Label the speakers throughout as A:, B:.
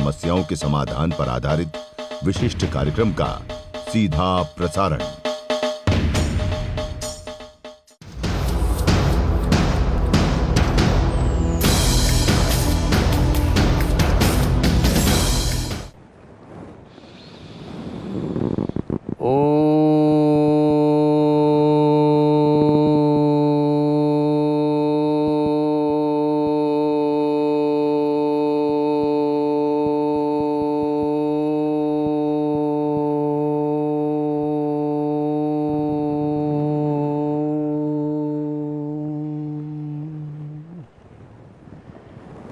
A: समस्याओं के समाधान पर आधारित विशिष्ट कार्यक्रम का सीधा प्रसारण।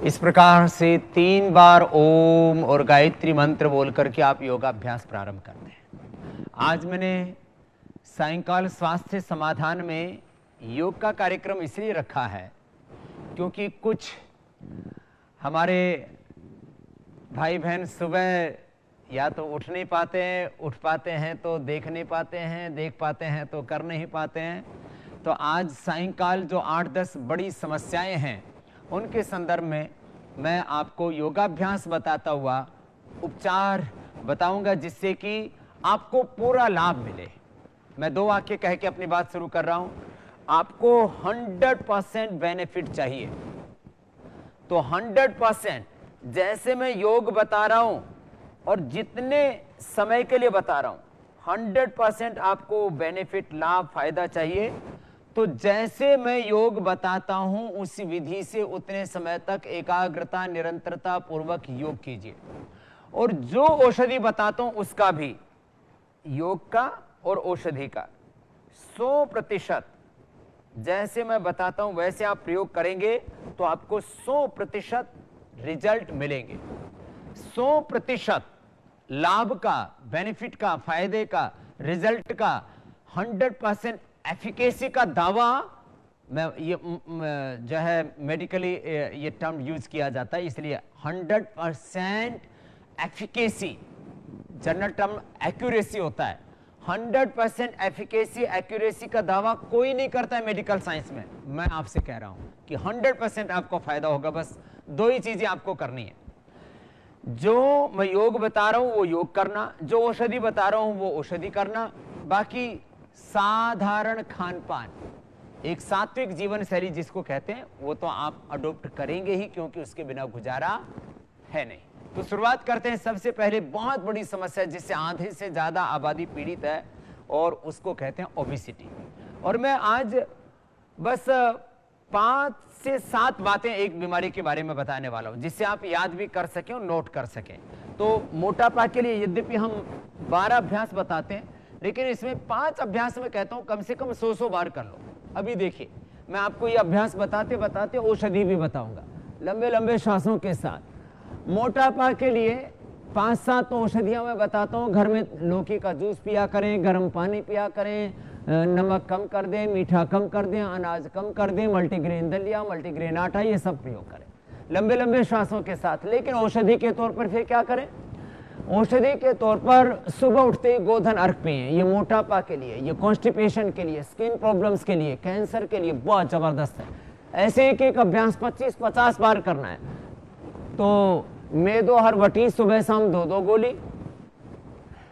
B: इस प्रकार से 3 बार ओम और गायत्री मंत्र बोल करके आप योगाभ्यास प्रारंभ करते हैं। आज मैंने सायंकाल स्वास्थ्य समाधान में योग का कार्यक्रम इसलिए रखा है क्योंकि कुछ हमारे भाई बहन सुबह या तो उठ नहीं पाते हैं, उठ पाते हैं तो देख नहीं पाते हैं, देख पाते हैं तो कर नहीं पाते हैं। तो आज सायंकाल जो 8-10 बड़ी समस्याएं हैं उनके संदर्भ में मैं आपको योगाभ्यास बताता हुआ उपचार बताऊंगा जिससे कि आपको पूरा लाभ मिले। मैं 2 वाक्य कह के अपनी बात शुरू कर रहा हूं। आपको 100% बेनिफिट चाहिए तो 100% जैसे मैं योग बता रहा हूं और जितने समय के लिए बता रहा हूं 100% आपको बेनिफिट लाभ फायदा चाहिए तो जैसे मैं योग बताता हूं उसी विधि से उतने समय तक एकाग्रता निरंतरता पूर्वक योग कीजिए। और जो औषधि बताता हूं उसका भी योग का और औषधि का 100% जैसे मैं बताता हूं वैसे आप प्रयोग करेंगे तो आपको 100% रिजल्ट मिलेंगे। 100% लाभ का, बेनिफिट का, फायदे का, रिजल्ट का 100% एफिकेसी का दावा मैं ये जो है मेडिकली ये टर्म यूज किया जाता है इसलिए 100% एफिकेसी जनरल टर्म एक्यूरेसी होता है। 100% एफिकेसी एक्यूरेसी का दावा कोई नहीं करता है मेडिकल साइंस में। मैं आपसे कह रहा हूं कि 100% आपको फायदा होगा। बस 2 ही चीजें आपको करनी है। जो मैं योग बता रहा हूं वो योग करना, जो औषधि बता रहा हूं वो औषधि करना, बाकी साधारण खान पान, एक सात्विक जीवन शैली जिसको कहते हैं वो तो आप अडॉप्ट करेंगे ही क्योंकि उसके बिना गुजारा है नहीं। तो शुरुआत करते हैं। सबसे पहले बहुत बड़ी समस्या जिससे आधे से ज्यादा आबादी पीड़ित है और उसको कहते हैं ओबेसिटी। और मैं आज बस 5 से 7 बातें एक बीमारी के बारे में बताने वाला हूं जिससे आप याद भी कर सकें और नोट कर सकें। तो मोटापा के लिए यद्यपि हम 12 अभ्यास बताते हैं लेकिन इसमें 5 अभ्यास में कहता हूं कम से कम 100 बार कर लो। अभी देखिए मैं आपको ये अभ्यास बताते बताते औषधि भी बताऊंगा लंबे लंबे श्वासों के साथ। मोटापा के लिए 5-7 औषधियां मैं बताता हूं। घर में लौकी का जूस पिया करें, गर्म पानी पिया करें, नमक कम कर दें, मीठा कम कर दें, अनाज कम कर दें, मल्टीग्रेन दलिया, मल्टीग्रेन आटा, ये सब प्रयोग करें लंबे लंबे श्वासों के साथ। लेकिन औषधि के तौर पर फिर क्या करें? औषधि के तौर पर सुबह उठते ही गोधन अर्घ पिएं। ये मोटापा के लिए, ये कॉन्स्टिपेशन के लिए, स्किन प्रॉब्लम्स के लिए, कैंसर के लिए बहुत जबरदस्त है। ऐसे एक एक अभ्यास 25-50 बार करना है। तो मेदो हरवटी सुबह शाम 2-2 गोली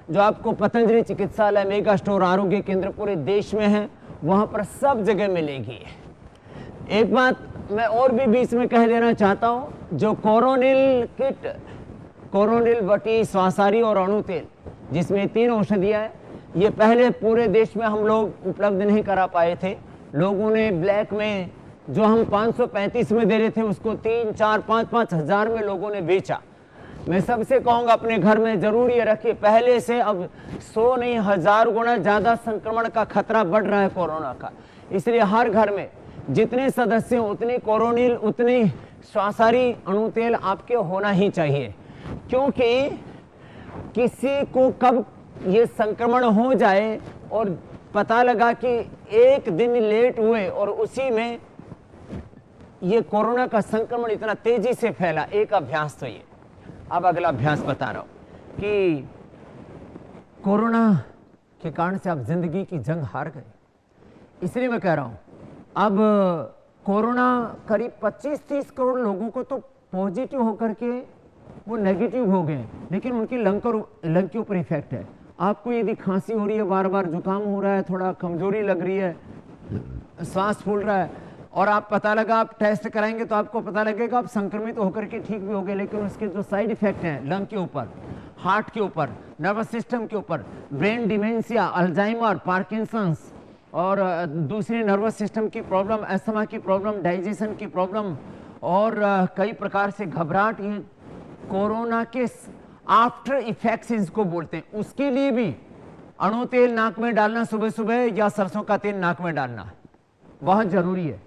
B: जो आपको पतंजलि चिकित्सालय, मेगा स्टोर, आरोग्य केंद्र पूरे देश में है, वहां पर सब जगह मिलेगी। एक बात मैं और भी बीच में कह देना चाहता हूं, जो कोरोनिल किट, कोरोनिल वटी, स्वासारी और अणु तेल जिसमें 3 औषधियां हैं, ये पहले पूरे देश में हम लोग उपलब्ध नहीं करा पाए थे। लोगों ने ब्लैक में जो हम 535 में दे रहे थे उसको 3, 4, 5 हज़ार में लोगों ने बेचा। मैं सबसे कहूंगा अपने घर में जरूर ये रखिए। पहले से अब 100 नहीं 1000 गुना ज्यादा संक्रमण का खतरा बढ़ रहा है कोरोना का। इसलिए हर घर में जितने सदस्य उतनी कोरोनिल, उतनी स्वासारी, अणु तेल आपके होना ही चाहिए। क्योंकि किसी को कब ये संक्रमण हो जाए और पता लगा कि एक दिन लेट हुए और उसी में ये कोरोना का संक्रमण इतना तेजी से फैला। एक अभ्यास तो ये। अब अगला अभ्यास बता रहा हूं कि कोरोना के कारण से आप जिंदगी की जंग हार गए, इसलिए मैं कह रहा हूं अब कोरोना करीब 25-30 करोड़ लोगों को तो पॉजिटिव होकर के वो नेगेटिव हो गए, लेकिन उनकी लंग के ऊपर इफेक्ट है। आपको यदि खांसी हो रही है, बार बार जुकाम हो रहा है, थोड़ा कमजोरी लग रही है, सांस फूल रहा है, और आप पता लगा आप टेस्ट कराएंगे तो आपको पता लगेगा आप संक्रमित होकर के ठीक भी हो गए, लेकिन उसके जो साइड इफेक्ट हैं लंग के ऊपर, हार्ट के ऊपर, नर्वस सिस्टम के ऊपर, ब्रेन डिमेंशिया, अल्जाइमर, पार्किंसंस और दूसरी नर्वस सिस्टम की प्रॉब्लम, अस्थमा की प्रॉब्लम, डाइजेशन की प्रॉब्लम और कई प्रकार से घबराहट, ये कोरोना के आफ्टर इफेक्ट्स इसको बोलते हैं। उसके लिए भी अणु तेल नाक में डालना सुबह सुबह या सरसों का तेल नाक में डालना बहुत जरूरी है।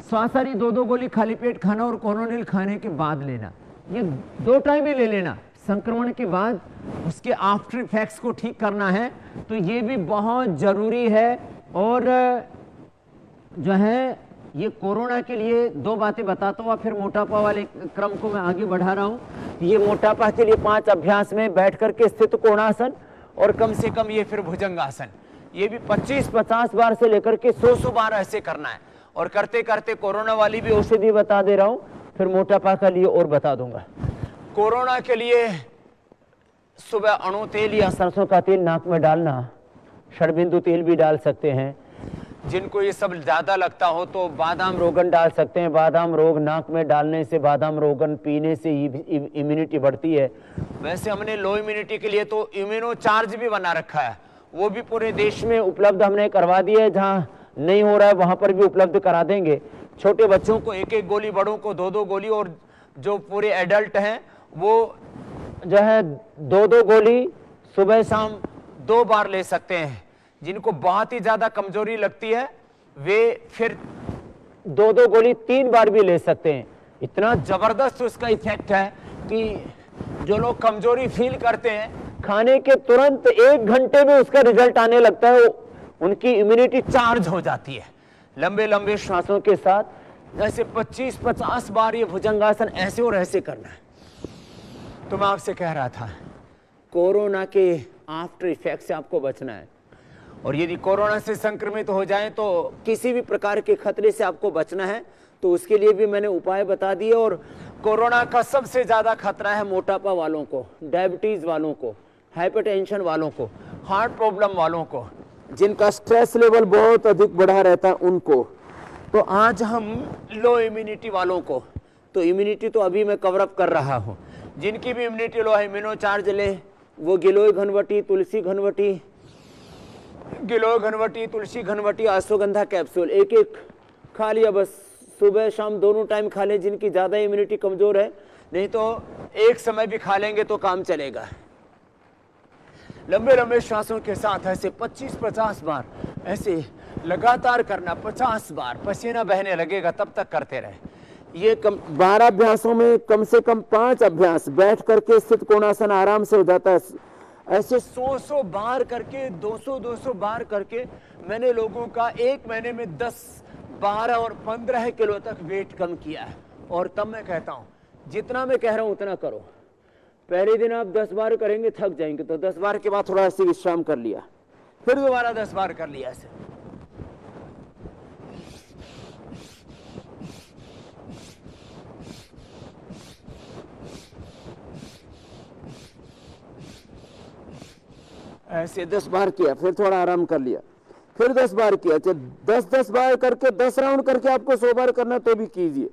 B: श्वासाहारी 2-2 गोली खाली पेट खाना और कोरोनिल खाने के बाद लेना, ये 2 टाइम ही ले लेना। संक्रमण के बाद उसके आफ्टर इफेक्ट्स को ठीक करना है तो ये भी बहुत जरूरी है। और जो है ये कोरोना के लिए 2 बातें बताता हूँ, फिर मोटापा वाले क्रम को मैं आगे बढ़ा रहा हूँ। ये मोटापा के लिए 5 अभ्यास में बैठ करके स्थित कोणासन और कम से कम ये फिर भुजंगासन, ये भी 25-50 बार से लेकर के 100 बार ऐसे करना है। और करते करते कोरोना वाली भी औषधि बता दे रहा हूं, फिर मोटापा का लिए और बता दूंगा। कोरोना के लिए सुबह अणु तेल या सरसों का तेल नाक में डालना, षडबिंदु तेल भी डाल सकते हैं। जिनको ये सब ज्यादा लगता हो तो बादाम रोगन डाल सकते हैं। बादाम रोग नाक में डालने से, बादाम रोगन पीने से इम्यूनिटी बढ़ती है। वैसे हमने लो इम्यूनिटी के लिए तो इम्यूनो चार्ज भी बना रखा है, वो भी पूरे देश में उपलब्ध हमने करवा दिया है। जहां नहीं हो रहा है वहां पर भी उपलब्ध करा देंगे। छोटे बच्चों को 1-1 गोली, बड़ों को 2-2 गोली, और जो पूरे एडल्ट हैं वो जो है 2-2 गोली सुबह शाम 2 बार ले सकते हैं। जिनको बहुत ही ज्यादा कमजोरी लगती है वे फिर 2-2 गोली 3 बार भी ले सकते हैं। इतना जबरदस्त उसका इफेक्ट है कि जो लोग कमजोरी फील करते हैं, खाने के तुरंत 1 घंटे में उसका रिजल्ट आने लगता है, उनकी इम्यूनिटी चार्ज हो जाती है। लंबे लंबे श्वासों के साथ ऐसे 25-50 बार ये भुजंगासन ऐसे और ऐसे करना है। तो मैं आपसे कह रहा था कोरोना के आफ्टर इफेक्ट से आपको बचना है, और यदि कोरोना से संक्रमित हो जाएं तो किसी भी प्रकार के खतरे से आपको बचना है, तो उसके लिए भी मैंने उपाय बता दिए। और कोरोना का सबसे ज्यादा खतरा है मोटापा वालों को, डायबिटीज वालों को, हाइपरटेंशन वालों को, हार्ट प्रॉब्लम वालों को, जिनका स्ट्रेस लेवल बहुत अधिक बढ़ा रहता है उनको। तो आज हम लो इम्यूनिटी वालों को, तो इम्यूनिटी तो अभी मैं कवर अप कर रहा हूं। जिनकी भी इम्यूनिटी लो है, इम्यूनो चार्ज ले, वो गिलोय घनवटी, तुलसी घनवटी, गिलोय घनवटी, तुलसी घनवटी, अश्वगंधा कैप्सूल 1-1 खा लिया बस। सुबह शाम दोनों टाइम खा लें जिनकी ज्यादा इम्यूनिटी कमजोर है, नहीं तो एक समय भी खा लेंगे तो काम चलेगा। लंबे लंबे श्वासों के साथ ऐसे 25-50 बार ऐसे लगातार करना, 50 बार, पसीना बहने लगेगा तब तक करते रहे। ये 12 अभ्यासों में कम से कम 5 अभ्यास बैठ करके स्थित कोणासन आराम से हो जाता है। ऐसे 100 बार करके, 200 बार करके मैंने लोगों का 1 महीने में 10, 12 और 15 किलो तक वेट कम किया है। और तब मैं कहता हूं जितना मैं कह रहा हूं उतना करो। पहले दिन आप 10 बार करेंगे थक जाएंगे, तो 10 बार के बाद थोड़ा ऐसे विश्राम कर लिया, फिर दोबारा 10 बार कर लिया ऐसे। ऐसे 10 बार किया, फिर थोड़ा आराम कर लिया, फिर 10 बार किया। चाहे 10-10 बार करके 10 राउंड करके आपको 100 बार करना तो भी कीजिए।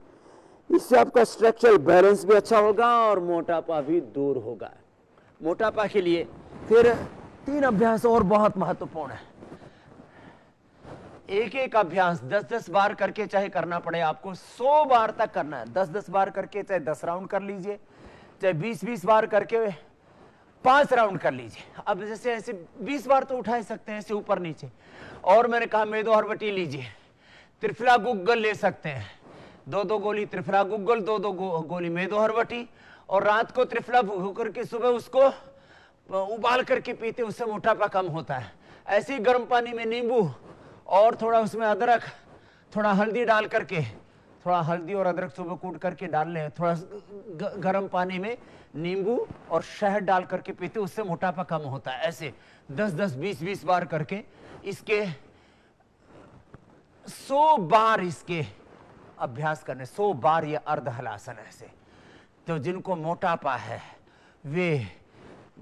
B: इससे आपका स्ट्रक्चरल बैलेंस भी अच्छा होगा और मोटापा भी दूर होगा। मोटापा के लिए फिर 3 अभ्यास और बहुत महत्वपूर्ण है। एक अभ्यास 10-10 बार करके चाहे करना पड़े आपको, 100 बार तक करना है। 10-10 बार करके चाहे 10 राउंड कर लीजिए, चाहे 20-20 बार करके 5 राउंड कर लीजिए। अब जैसे ऐसे 20 बार तो उठा सकते हैं ऐसे ऊपर नीचे। और मैंने कहा मेदो हरवटी लीजिए, त्रिफला गुग्गल ले सकते हैं, 2-2 गोली त्रिफला गुग्गल, 2-2 गोली मेदो हरवटी, और रात को त्रिफला भूख करके सुबह उसको उबाल करके पीते, उससे मोटापा कम होता है। ऐसे ही गर्म पानी में नींबू और थोड़ा उसमें अदरक, थोड़ा हल्दी डाल करके, थोड़ा हल्दी और अदरक सुबह कूट करके डाल लें, थोड़ा गर्म पानी में नींबू और शहद डाल करके पीते, उससे मोटापा कम होता है। ऐसे 10-10, 20-20 बार करके इसके 100 बार इसके अभ्यास करने, 100 बार ये अर्ध हलासन ऐसे। तो जिनको मोटापा है वे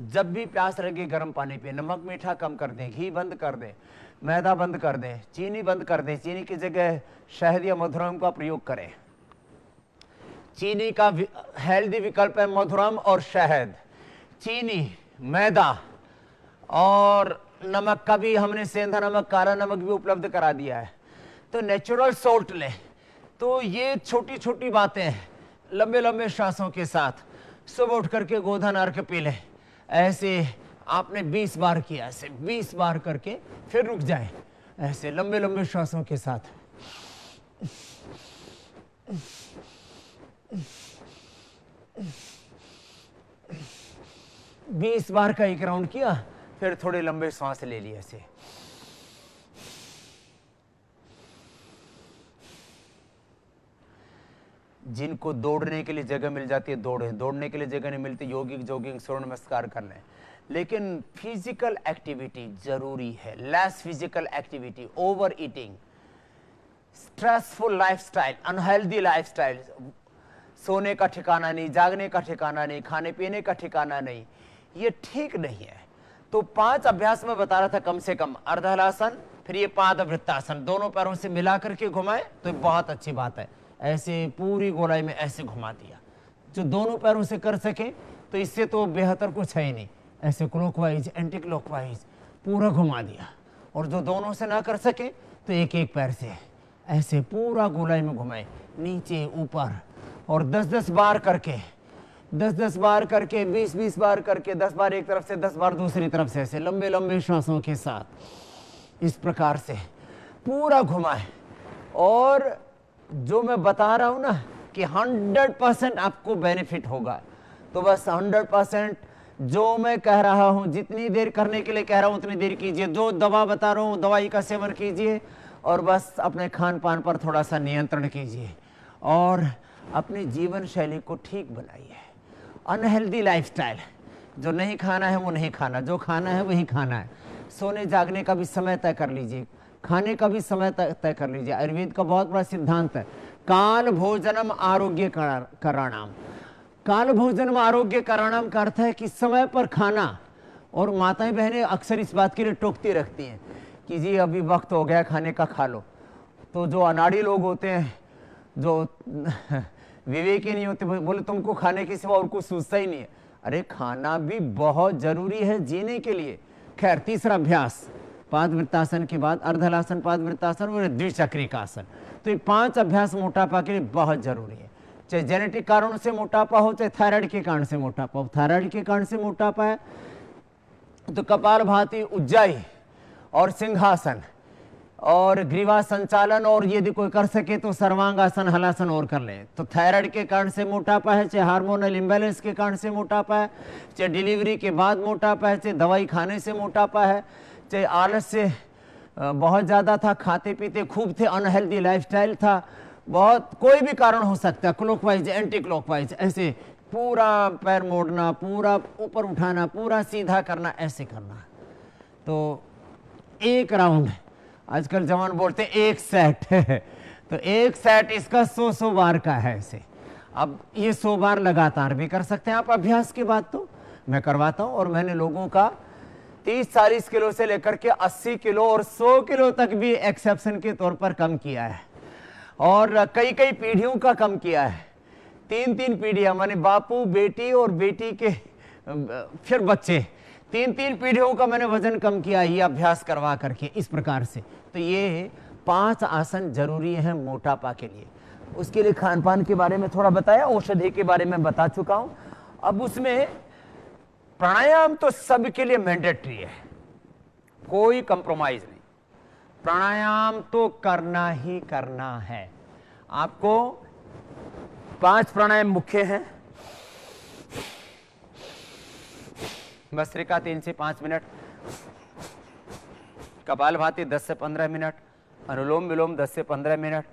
B: जब भी प्यास लगे गर्म पानी पिए, नमक मीठा कम कर दें, घी बंद कर दें, मैदा बंद कर दें, चीनी बंद कर दें, चीनी की जगह शहद या मधुरम का प्रयोग करें। चीनी का हेल्दी विकल्प है मधुरम और शहद। चीनी, मैदा और नमक का भी हमने सेंधा नमक, काला नमक भी उपलब्ध करा दिया है। तो नेचुरल सोल्ट लें। तो ये छोटी छोटी बातें लंबे लंबे श्वासों के साथ सुबह उठ करके गोधन अर्घ पी लें। ऐसे आपने 20 बार किया, ऐसे 20 बार करके फिर रुक जाएं, ऐसे लंबे लंबे श्वासों के साथ। 20 बार का एक राउंड किया, फिर थोड़े लंबे सांस ले लिए ऐसे। जिनको दौड़ने के लिए जगह मिल जाती है दौड़ें, दौड़ने के लिए जगह नहीं मिलती योगिक जॉगिंग सूर्य नमस्कार कर लें। लेकिन फिजिकल एक्टिविटी जरूरी है। Less physical activity, over eating, stressful lifestyle, unhealthy lifestyle, सोने का ठिकाना नहीं, जागने का ठिकाना नहीं, खाने पीने का ठिकाना नहीं, ये ठीक नहीं है। तो 5 अभ्यास में बता रहा था कम से कम। अर्धहलासन, फिर ये पादवृत्तासन, दोनों पैरों से मिला करके घुमाए तो ये बहुत अच्छी बात है। ऐसे पूरी गोलाई में ऐसे घुमा दिया। जो दोनों पैरों से कर सके तो इससे तो बेहतर कुछ है ही नहीं। ऐसे क्लॉकवाइज, एंटी क्लॉकवाइज पूरा घुमा दिया। और जो दोनों से ना कर सके तो एक एक पैर से ऐसे पूरा गोलाई में घुमाए, नीचे ऊपर, और 10-10 बार करके, 10-10 बार करके, 20-20 बार करके, 10 बार एक तरफ से, 10 बार दूसरी तरफ से, ऐसे लंबे लंबे श्वासों के साथ इस प्रकार से पूरा घुमाए। और जो मैं बता रहा हूं ना कि 100% आपको बेनिफिट होगा, तो बस 100% जो मैं कह रहा हूं, जितनी देर करने के लिए कह रहा हूं उतनी देर कीजिए। जो दवा बता रहा हूं दवाई का सेवन कीजिए, और बस अपने खान पान पर थोड़ा सा नियंत्रण कीजिए और अपनी जीवन शैली को ठीक बनाइए। अनहेल्दी लाइफस्टाइल, जो नहीं खाना है वो नहीं खाना, जो खाना है वही खाना है। सोने जागने का भी समय तय कर लीजिए, खाने का भी समय तय कर लीजिए। आयुर्वेद का बहुत बड़ा सिद्धांत है, काल भोजनम आरोग्य कराणाम। काल भोजनम आरोग्य कराणाम का अर्थ है कि समय पर खाना। और माताएं बहनें अक्सर इस बात के लिए टोकती रखती हैं कि जी अभी वक्त हो गया खाने का, खा लो। तो जो अनाड़ी लोग होते हैं, जो विवेक ही नहीं होते, बोले तुमको खाने के सिवा और कुछ सूझता ही नहीं है। अरे खाना भी बहुत जरूरी है जीने के लिए। खैर, तीसरा अभ्यास पादवृत्तासन के बाद अर्धहलासन, पादवृत्तासन और द्विचक्रिकासन। तो ये 5 अभ्यास मोटापा के लिए बहुत जरूरी है। चाहे जेनेटिक कारणों से मोटापा हो, चाहे थायराइड के कारण से मोटापा हो। थायराइड के कारण से मोटापा है तो कपालभाति, उज्जाई और सिंहासन और ग्रीवा संचालन, और यदि कोई कर सके तो सर्वांगासन, हलासन और कर ले। तो थायराइड के कारण से मोटापा है, चाहे हार्मोनल इम्बैलेंस के कारण से मोटापा है, चाहे डिलीवरी के बाद मोटापा है, चाहे दवाई खाने से मोटापा है, चाहे आलस से बहुत ज़्यादा था, खाते पीते खूब थे, अनहेल्दी लाइफस्टाइल था, बहुत कोई भी कारण हो सकता है, क्लॉकवाइज, एंटी क्लॉकवाइज, ऐसे पूरा पैर मोड़ना, पूरा ऊपर उठाना, पूरा सीधा करना, ऐसे करना। तो एक राउंड, आजकल जवान बोलते हैं एक सेट तो एक सेट इसका 100 बार का है ऐसे। अब ये 100 बार लगातार भी कर सकते हैं आप अभ्यास के बाद। तो मैं करवाता हूं, और मैंने लोगों का 30-40 किलो से लेकर के 80 किलो और 100 किलो तक भी एक्सेप्शन के तौर पर कम किया है, और कई कई पीढ़ियों का कम किया है। 3-3 पीढ़ियां, माने बापू, बेटी और बेटी के फिर बच्चे, 3-3 पीढ़ियों का मैंने वजन कम किया ये अभ्यास करवा करके इस प्रकार से। तो ये 5 आसन जरूरी हैं मोटापा के लिए। उसके लिए खान पान के बारे में थोड़ा बताया, औषधि के बारे में बता चुका हूं। अब उसमें प्राणायाम तो सबके लिए मैंडेटरी है, कोई कंप्रोमाइज नहीं। प्राणायाम तो करना ही करना है आपको। 5 प्राणायाम मुख्य हैं। भस्त्रिका 3 से 5 मिनट, कपालभाति 10 से 15 मिनट, अनुलोम विलोम 10 से 15 मिनट,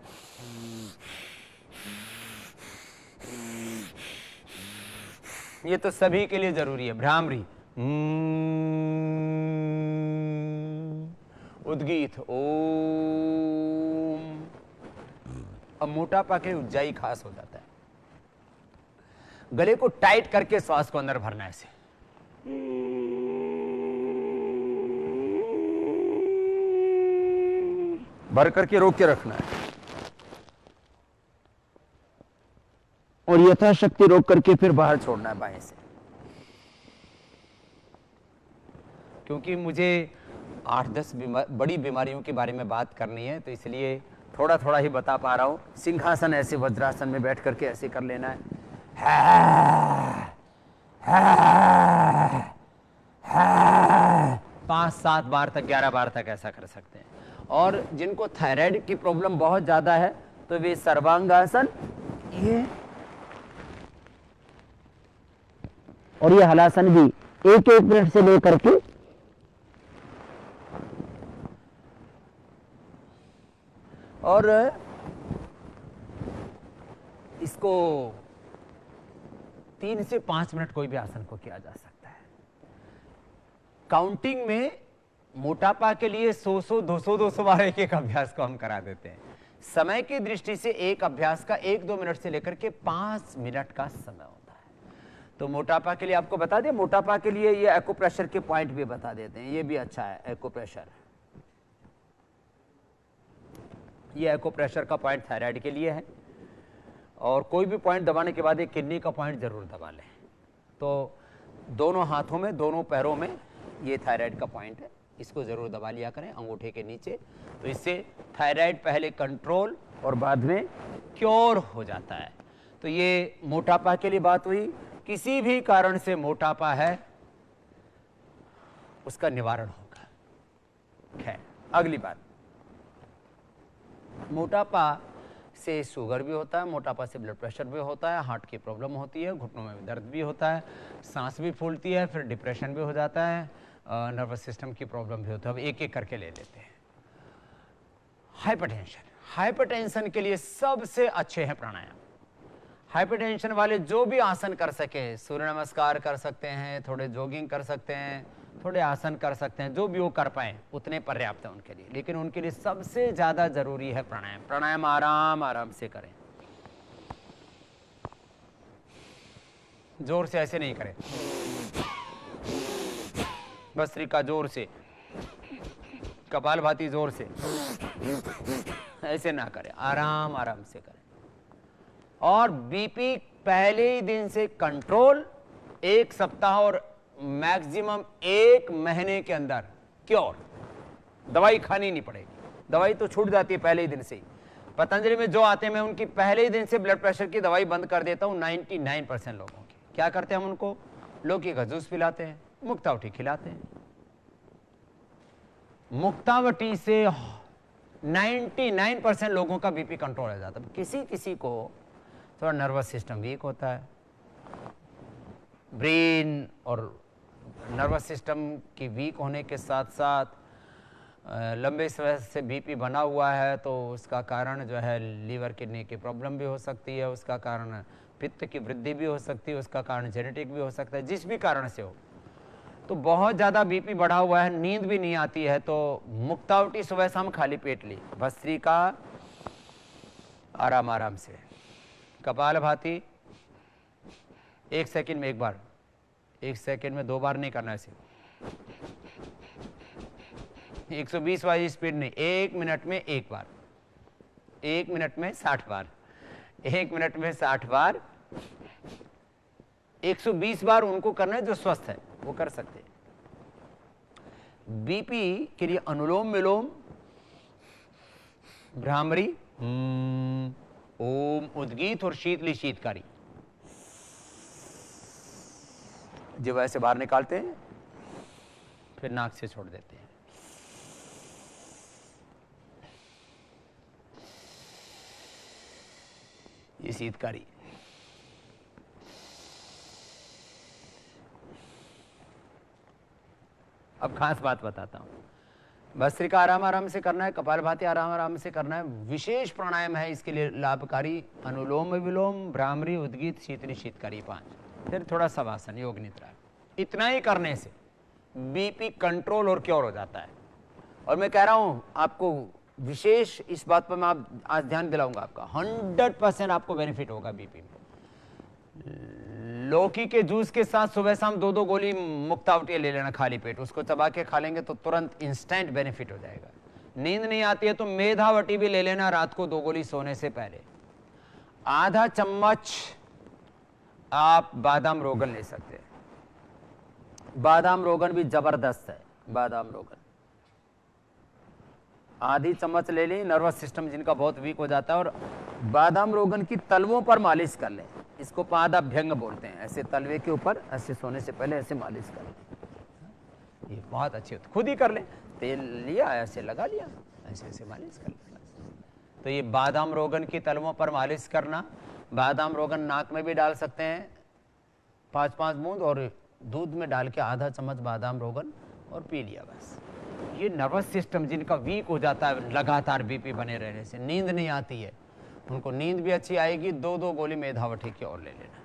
B: ये तो सभी के लिए जरूरी है। भ्रामरी, उद्गीत, ओम। अब मोटापा के उज्जाई खास हो जाता है। गले को टाइट करके श्वास को अंदर भरना है ऐसे। भर करके रोक के रखना है और यथाशक्ति रोक करके फिर बाहर छोड़ना है बाएं से। क्योंकि मुझे 8-10 बड़ी बीमारियों के बारे में बात करनी है, तो इसलिए थोड़ा थोड़ा ही बता पा रहा हूं। सिंहासन ऐसे वज्रासन में बैठ करके ऐसे कर लेना है। 5-7 बार तक, 11 बार तक ऐसा कर सकते हैं। और जिनको थायराइड की प्रॉब्लम बहुत ज्यादा है तो वे सर्वांगासन ये और ये हलासन भी 1-1 मिनट से लेकर के और इसको 3 से 5 मिनट कोई भी आसन को किया जा सकता है। काउंटिंग में मोटापा के लिए 100 200 बार एक अभ्यास को हम करा देते हैं। समय की दृष्टि से एक अभ्यास का 1-2 मिनट से लेकर के 5 मिनट का समय होता है। तो मोटापा के लिए आपको बता दें, मोटापा के लिए ये एक्यूप्रेशर के पॉइंट भी बता देते हैं। ये भी अच्छा है एक्यूप्रेशर। ये एक्यूप्रेशर का पॉइंट थायराइड के लिए है। और कोई भी पॉइंट दबाने के बाद एक किडनी का पॉइंट जरूर दबा लें। तो दोनों हाथों में, दोनों पैरों में ये थायराइड का पॉइंट है, इसको जरूर दबा लिया करें अंगूठे के नीचे। तो इससे थायराइड पहले कंट्रोल और बाद में क्योर हो जाता है। तो ये मोटापा के लिए बात हुई। किसी भी कारण से मोटापा है उसका निवारण होगा। खैर, अगली बात, मोटापा से शुगर भी होता है, मोटापा से ब्लड प्रेशर भी होता है, हार्ट की प्रॉब्लम होती है, घुटनों में दर्द भी होता है, सांस भी फूलती है, फिर डिप्रेशन भी हो जाता है, नर्वस सिस्टम की प्रॉब्लम भी होती है। अब एक एक करके ले लेते हैं। हाइपरटेंशन, हाइपरटेंशन के लिए सबसे अच्छे हैं प्राणायाम। हाइपरटेंशन वाले जो भी आसन कर सके, सूर्य नमस्कार कर सकते हैं, थोड़े जॉगिंग कर सकते हैं, थोड़े आसन कर सकते हैं, जो भी वो कर पाए उतने पर्याप्त है उनके लिए। लेकिन उनके लिए सबसे ज्यादा जरूरी है प्राणायाम। प्राणायाम आराम आराम से करें, जोर से ऐसे नहीं करें, भस्त्रिका जोर से, कपालभाति जोर से ऐसे ना करें, आराम आराम से करें। और बीपी पहले ही दिन से कंट्रोल, 1 सप्ताह और मैक्सिमम 1 महीने के अंदर क्योर। दवाई खानी नहीं पड़ेगी, दवाई तो छूट जाती है पहले ही दिन से ही। पतंजलि में जो आते हैं मैं उनकी पहले ही दिन से ब्लड प्रेशर की दवाई बंद कर देता हूं 99% लोगों की। क्या करते हैं हम उनको? लौकी का जूस पिलाते हैं, मुक्तावटी खिलाते हैं। मुक्तावटी से 99% लोगों का बीपी कंट्रोल हो जाता है। किसी किसी को थोड़ा नर्वस सिस्टम वीक होता है, ब्रेन और नर्वस सिस्टम की वीक होने के साथ साथ लंबे समय से बीपी बना हुआ है, तो उसका कारण जो है लीवर किडनी की प्रॉब्लम भी हो सकती है, उसका कारण पित्त की वृद्धि भी हो सकती है, उसका कारण जेनेटिक भी हो सकता है, जिस भी कारण से हो। तो बहुत ज़्यादा बीपी बढ़ा हुआ है, नींद भी नहीं आती है, तो मुक्तावटी सुबह शाम खाली पेट ली, भस्त्रिका आराम आराम से, कपालभाति 1 सेकंड में 1 बार, 1 सेकंड में 2 बार नहीं करना ऐसे, 120 वाली स्पीड नहीं, 1 मिनट में 1 बार, 1 मिनट में 60 बार, 1 मिनट में 60 बार, 120 बार उनको करना है जो स्वस्थ है, वो कर सकते हैं। बीपी के लिए अनुलोम विलोम, भ्रामरी, ओम, उद्गीत और शीतली शीतकारी, जिह्वा से बाहर निकालते हैं, फिर नाक से छोड़ देते हैं। ये शीतकारी। अब खास बात बताता हूं। भस्त्रिका आराम आराम से करना है, कपालभाति आराम आराम से करना है। विशेष प्राणायाम है इसके लिए लाभकारी, अनुलोम विलोम, भ्रामरी, उद्गीत, शीतली शीतकारी 5, फिर थोड़ा शवासन, योग निद्रा। इतना ही करने से बीपी कंट्रोल और क्योर हो जाता है। और मैं कह रहा हूं आपको विशेष इस बात पर मैं आज ध्यान दिलाऊंगा आपका, 100% आपको बेनिफिट होगा बीपी में। लौकी के जूस के साथ सुबह शाम 2-2 गोली मुक्तावटी ले लेना खाली पेट, उसको चबा के खा लेंगे तो तुरंत इंस्टेंट बेनिफिट हो जाएगा। नींद नहीं आती है तो मेधावटी भी ले लेना रात को 2 गोली सोने से पहले। आधा चम्मच आप बादाम रोगन ले सकते हैं, बादाम रोगन भी जबरदस्त है। बादाम रोगन आधी चम्मच ले लें, नर्वस सिस्टम जिनका बहुत वीक हो जाता है, और बादाम रोगन की तलवों पर मालिश कर लें। इसको पादाभ्यंग बोलते हैं। ऐसे तलवे के ऊपर ऐसे सोने से पहले ऐसे मालिश कर लें, ये बहुत अच्छी होती। खुद ही कर लें, तेल लिया ऐसे लगा लिया, ऐसे ऐसे मालिश कर लें। तो ये बादाम रोगन की तलवों पर मालिश करना। बादाम रोगन नाक में भी डाल सकते हैं 5-5 बूंद, और दूध में डाल के आधा चम्मच बादाम रोगन और पी लिया बस। ये नर्वस सिस्टम जिनका वीक हो जाता है लगातार बीपी बने रहने से, नींद नहीं आती है, उनको नींद भी अच्छी आएगी। 2-2 गोली मेधावटी की और ले लेना।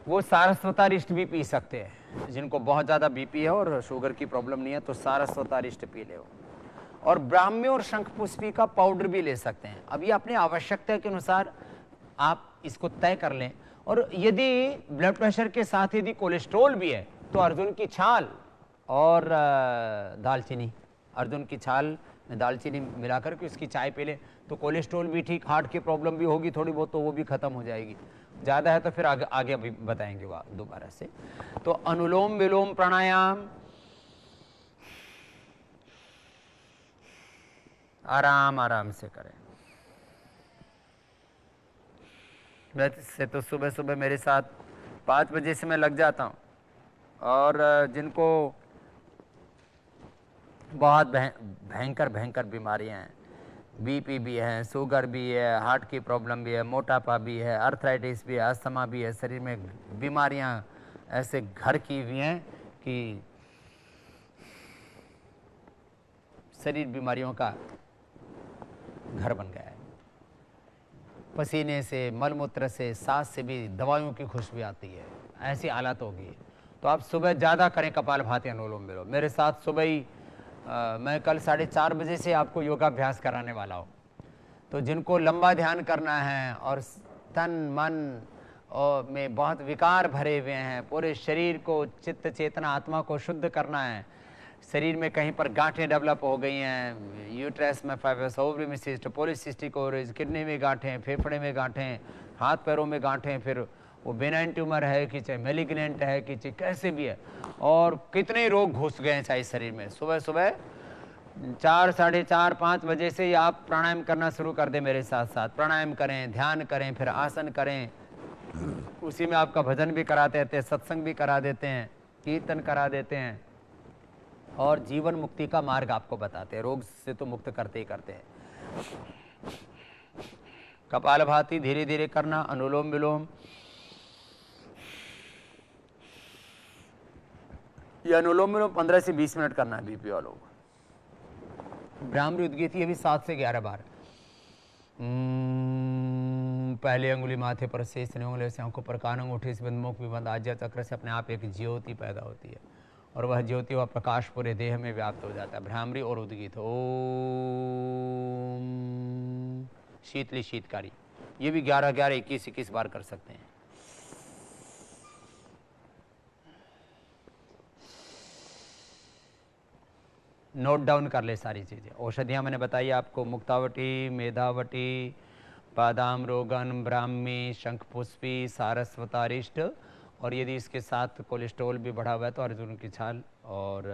B: वो सारस्वतारिष्ट भी पी सकते हैं, जिनको बहुत ज़्यादा बीपी है और शुगर की प्रॉब्लम नहीं है तो सारस्वतारिष्ट पी ले। और ब्राह्मी और शंखपुष्पी का पाउडर भी ले सकते हैं। अब ये अपनी आवश्यकता के अनुसार आप इसको तय कर लें। और यदि ब्लड प्रेशर के साथ यदि कोलेस्ट्रॉल भी है तो अर्जुन की छाल और दालचीनी, अर्जुन की छाल में दालचीनी मिलाकर के उसकी चाय पी लें तो कोलेस्ट्रॉल भी ठीक, हार्ट की प्रॉब्लम भी होगी थोड़ी बहुत तो वो भी खत्म हो जाएगी। ज़्यादा है तो फिर आगे अभी बताएंगे वो दोबारा से। तो अनुलोम विलोम प्राणायाम आराम आराम से करें। वैसे तो सुबह सुबह मेरे साथ 5 बजे से मैं लग जाता हूँ, और जिनको बहुत भयंकर बीमारियां हैं, बीपी भी है, शुगर भी है, हार्ट की प्रॉब्लम भी है, मोटापा भी है, अर्थराइटिस भी है, अस्थमा भी है, शरीर में बीमारियां ऐसे घर की हुई हैं कि शरीर बीमारियों का घर बन गया है। पसीने से, मलमूत्र से, सांस से भी दवाइयों की खुशबू आती है, ऐसी हालत होगी। तो आप सुबह ज़्यादा करें कपालभाति अनुलोम विलोम। मेरे साथ सुबह ही मैं कल 4:30 बजे से आपको योगाभ्यास कराने वाला हूँ। तो जिनको लंबा ध्यान करना है और तन मन और में बहुत विकार भरे हुए हैं, पूरे शरीर को, चित्त चेतना आत्मा को शुद्ध करना है, शरीर में कहीं पर गांठें डेवलप हो गई हैं, यूट्रस में फाइब्रस, ओवरी में सिस्ट, पॉलीसिस्टिक ओवरीज, किडनी में गांठें, फेफड़े में गांठें, हाथ पैरों में गांठें, फिर वो बेनाइन ट्यूमर है कि चाहे मेलिग्नेंट है कि चाहे कैसे भी है, और कितने रोग घुस गए हैं चाहे शरीर में। सुबह सुबह 4, 4:30, 5 बजे से ही आप प्राणायाम करना शुरू कर दें मेरे साथ साथ। प्राणायाम करें, ध्यान करें, फिर आसन करें, उसी में आपका भजन भी करा देते हैं, सत्संग भी करा देते हैं, कीर्तन करा देते हैं, और जीवन मुक्ति का मार्ग आपको बताते हैं। रोग से तो मुक्त करते ही करते हैं। कपालभाति धीरे धीरे करना, अनुलोम विलोम, ये अनुलोम विलोम 15 से 20 मिनट करना है बीपी वालों को। ब्राह्मी उद्गीत ये भी 7 से 11 बार। पहली अंगुली माथे पर, शेष उंगली से आंखों पर, कान अंगूठे से बंद, मुख भी बंद, आज्ञा चक्र से अपने आप एक ज्योति पैदा होती है, और वह ज्योति व प्रकाश पूरे देह में व्याप्त हो जाता है। भ्रामरी और उद्गीत ओम शीतली शीतकारी, ये भी 11-11, 21-21 बार कर सकते हैं। नोट डाउन कर ले सारी चीज़ें। औषधियाँ मैंने बताई आपको, मुक्तावटी, मेधावटी, बादाम रोगन, ब्राह्मी, शंखपुष्पी, सारस्वतारिष्ट, और यदि इसके साथ कोलेस्ट्रॉल भी बढ़ा हुआ है तो अर्जुन की छाल और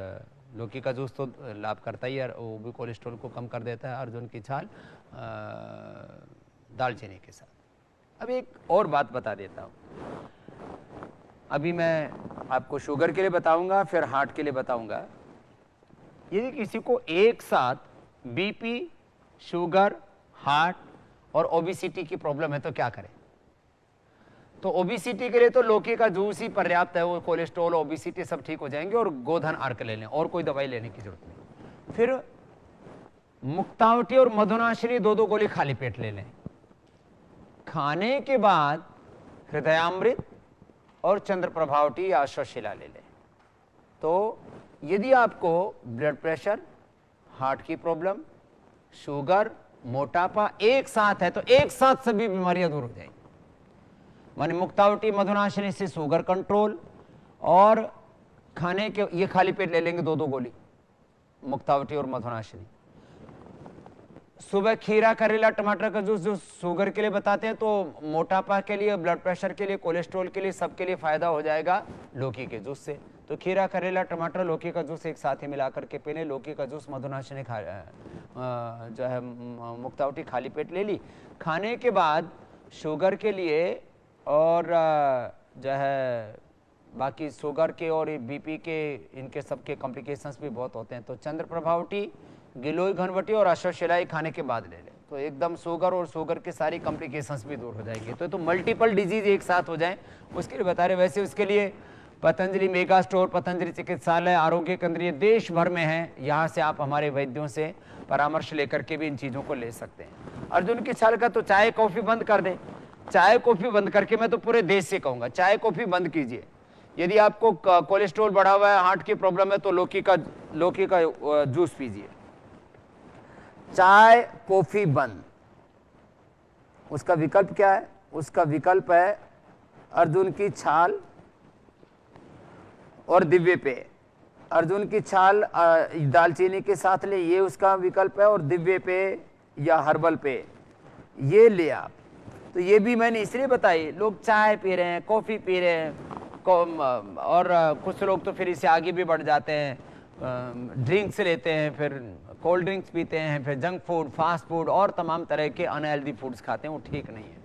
B: लौकी का जूस तो लाभ करता ही है, वो भी कोलेस्ट्रॉल को कम कर देता है। अर्जुन की छाल दालचीनी के साथ। अब एक और बात बता देता हूँ, अभी मैं आपको शुगर के लिए बताऊंगा, फिर हार्ट के लिए बताऊंगा। यदि किसी को एक साथ बीपी, शुगर, हार्ट और ओबेसिटी की प्रॉब्लम है तो क्या करें? तो ओबेसिटी के लिए तो लौकी का जूस ही पर्याप्त है, वो कोलेस्ट्रॉल, ओबेसिटी सब ठीक हो जाएंगे, और गोधन अर्क ले लें, और कोई दवाई लेने की जरूरत नहीं। फिर मुक्तावटी और मधुनाशिनी 2-2 गोली खाली पेट ले लें। खाने के बाद हृदयामृत और चंद्र प्रभावटी या अश्वशिला ले लें। तो यदि आपको ब्लड प्रेशर, हार्ट की प्रॉब्लम, शुगर, मोटापा एक साथ है तो एक साथ सभी बीमारियां दूर हो जाएंगी। माने मुक्तावटी मधुनाशिनी से शुगर कंट्रोल, और खाने के ये खाली पेट ले लेंगे 2-2 गोली मुक्तावटी और मधुनाशिनी। सुबह खीरा, करेला, टमाटर का जूस जो शुगर के लिए बताते हैं, तो मोटापा के लिए, ब्लड प्रेशर के लिए, कोलेस्ट्रॉल के लिए, सबके लिए फायदा हो जाएगा लौकी के जूस से। तो खीरा, करेला, टमाटर, लौकी का जूस एक साथ ही मिला करके पी लें। लौकी का जूस, मधुनाशिनी जो है मुक्तावटी खाली पेट ले ली। खाने के बाद शुगर के लिए और जो है बाकी शुगर के और बीपी के, इनके सबके कॉम्प्लिकेशंस भी बहुत होते हैं। तो चंद्र प्रभावटी, गिलोय घनवटी और अश्वशिलाई खाने के बाद ले लें, तो एकदम शुगर और शुगर की सारी कॉम्प्लिकेशंस भी दूर हो जाएंगे। तो मल्टीपल डिजीज एक साथ हो जाए उसके लिए बता रहे। वैसे उसके लिए पतंजलि मेगा स्टोर, पतंजलि चिकित्सालय, आरोग्य केंद्र ये देश भर में है। यहाँ से आप हमारे वैद्यों से परामर्श लेकर के भी इन चीज़ों को ले सकते हैं। अर्जुन की छाल का तो चाय कॉफ़ी बंद कर दें। चाय कॉफ़ी बंद करके मैं तो पूरे देश से कहूँगा चाय कॉफ़ी बंद कीजिए। यदि आपको कोलेस्ट्रॉल बढ़ा हुआ है, हार्ट की प्रॉब्लम है, तो लौकी का जूस पीजिए। चाय कॉफी बंद। उसका विकल्प क्या है? उसका विकल्प है अर्जुन की छाल और दिव्य पेय। अर्जुन की छाल दालचीनी के साथ ले, ये उसका विकल्प है, और दिव्य पेय या हर्बल पेय ये ले आप। तो ये भी मैंने इसलिए बताई, लोग चाय पी रहे हैं, कॉफी पी रहे हैं, और कुछ लोग तो फिर इससे आगे भी बढ़ जाते हैं, ड्रिंक्स लेते हैं, फिर कोल्ड ड्रिंक्स पीते हैं, फिर जंक फूड, फास्ट फूड और तमाम तरह के अनहेल्दी फूड्स खाते हैं, वो ठीक नहीं है।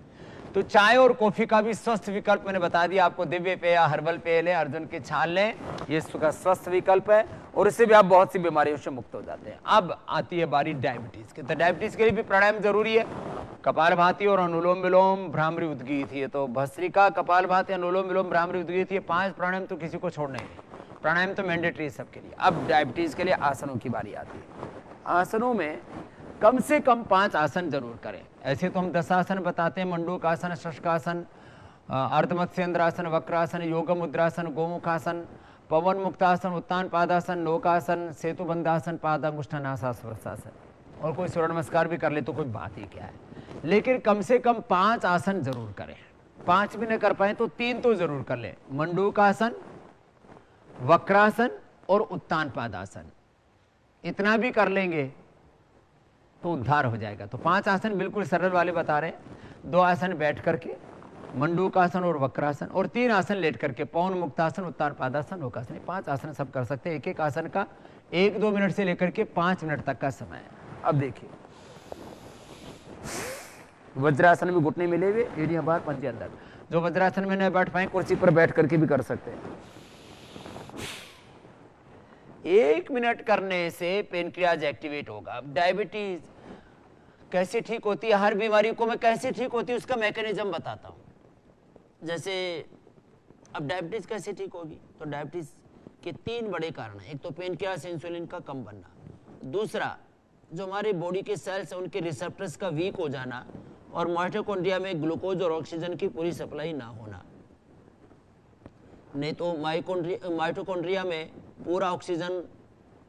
B: तो चाय और कॉफी का भी स्वस्थ विकल्प मैंने बता दिया आपको। दिव्य पेय या हर्बल पेय लें, अर्जुन की छाल लें, ये इसका स्वस्थ विकल्प है, और इससे भी आप बहुत सी बीमारियों से मुक्त हो जाते हैं। अब आती है बारी डायबिटीज की। तो डायबिटीज के लिए भी प्राणायाम जरूरी है। कपालभाति और अनुलोम विलोम, भ्रामरी उद्गीत, ये तो भस्त्रिका, कपालभाति, अनुलोम विलोम, भ्रामरी उद्गीत, ये 5 प्राणायाम तो किसी को छोड़ना ही नहीं। प्राणायाम तो मैंडेटरी है सबके लिए। अब डायबिटीज के लिए आसनों की बारी आती है। आसनों में कम से कम 5 आसन जरूर करें। ऐसे तो हम 10 आसन बताते हैं, मंडूक आसन, शशकासन, अर्धमत्स्येंद्रासन, वक्रासन, योग मुद्रासन, गोमुखासन, पवन मुक्तासन, उत्तान पादासन, नौकासन, सेतुबंधासन, पादांगुष्ठानासन, और कोई सूर्य नमस्कार भी कर ले तो कोई बात ही क्या है। लेकिन कम से कम 5 आसन जरूर करें। 5 भी न कर पाए तो 3 तो जरूर कर ले। मंडूकासन, वक्रासन और उत्तान पादासन, इतना भी कर लेंगे तो उद्धार हो जाएगा। तो 5 आसन बिल्कुल सरल वाले बता रहे हैं। 2 आसन बैठ करके, मंडूकासन और वक्रासन, और 3 आसन लेट करके, पवन मुक्तासन, उत्तान पादासन, नौकासन। 5 आसन सब कर सकते हैं। एक एक आसन का 1-2 मिनट से लेकर के 5 मिनट तक का समय है। अब देखिए, वज्रासन में घुटने मिले हुए, एड़ियां बाहर, पंजे अंदर। जो वज्रासन में न बैठ पाए, कुर्सी पर बैठ करके भी कर सकते हैं। 1 मिनट करने से पेनक्रियाज एक्टिवेट होगा। अब डायबिटीज कैसे ठीक होती है, हर बीमारी को मैं कैसे ठीक होती है उसका मैकेनिज्म बताता हूं। जैसे अब डायबिटीज कैसे ठीक होगी, तो डायबिटीज के 3 बड़े कारण हैं। एक तो पेनक्रियाज इंसुलिन का कम बनना, दूसरा जो हमारे बॉडी के सेल्स हैं उनके रिसेप्टर्स का वीक हो जाना, और माइटोकॉन्ड्रिया में ग्लूकोज और ऑक्सीजन की पूरी सप्लाई ना होना। नहीं तो माइटोकॉन्ड्रिया में पूरा ऑक्सीजन,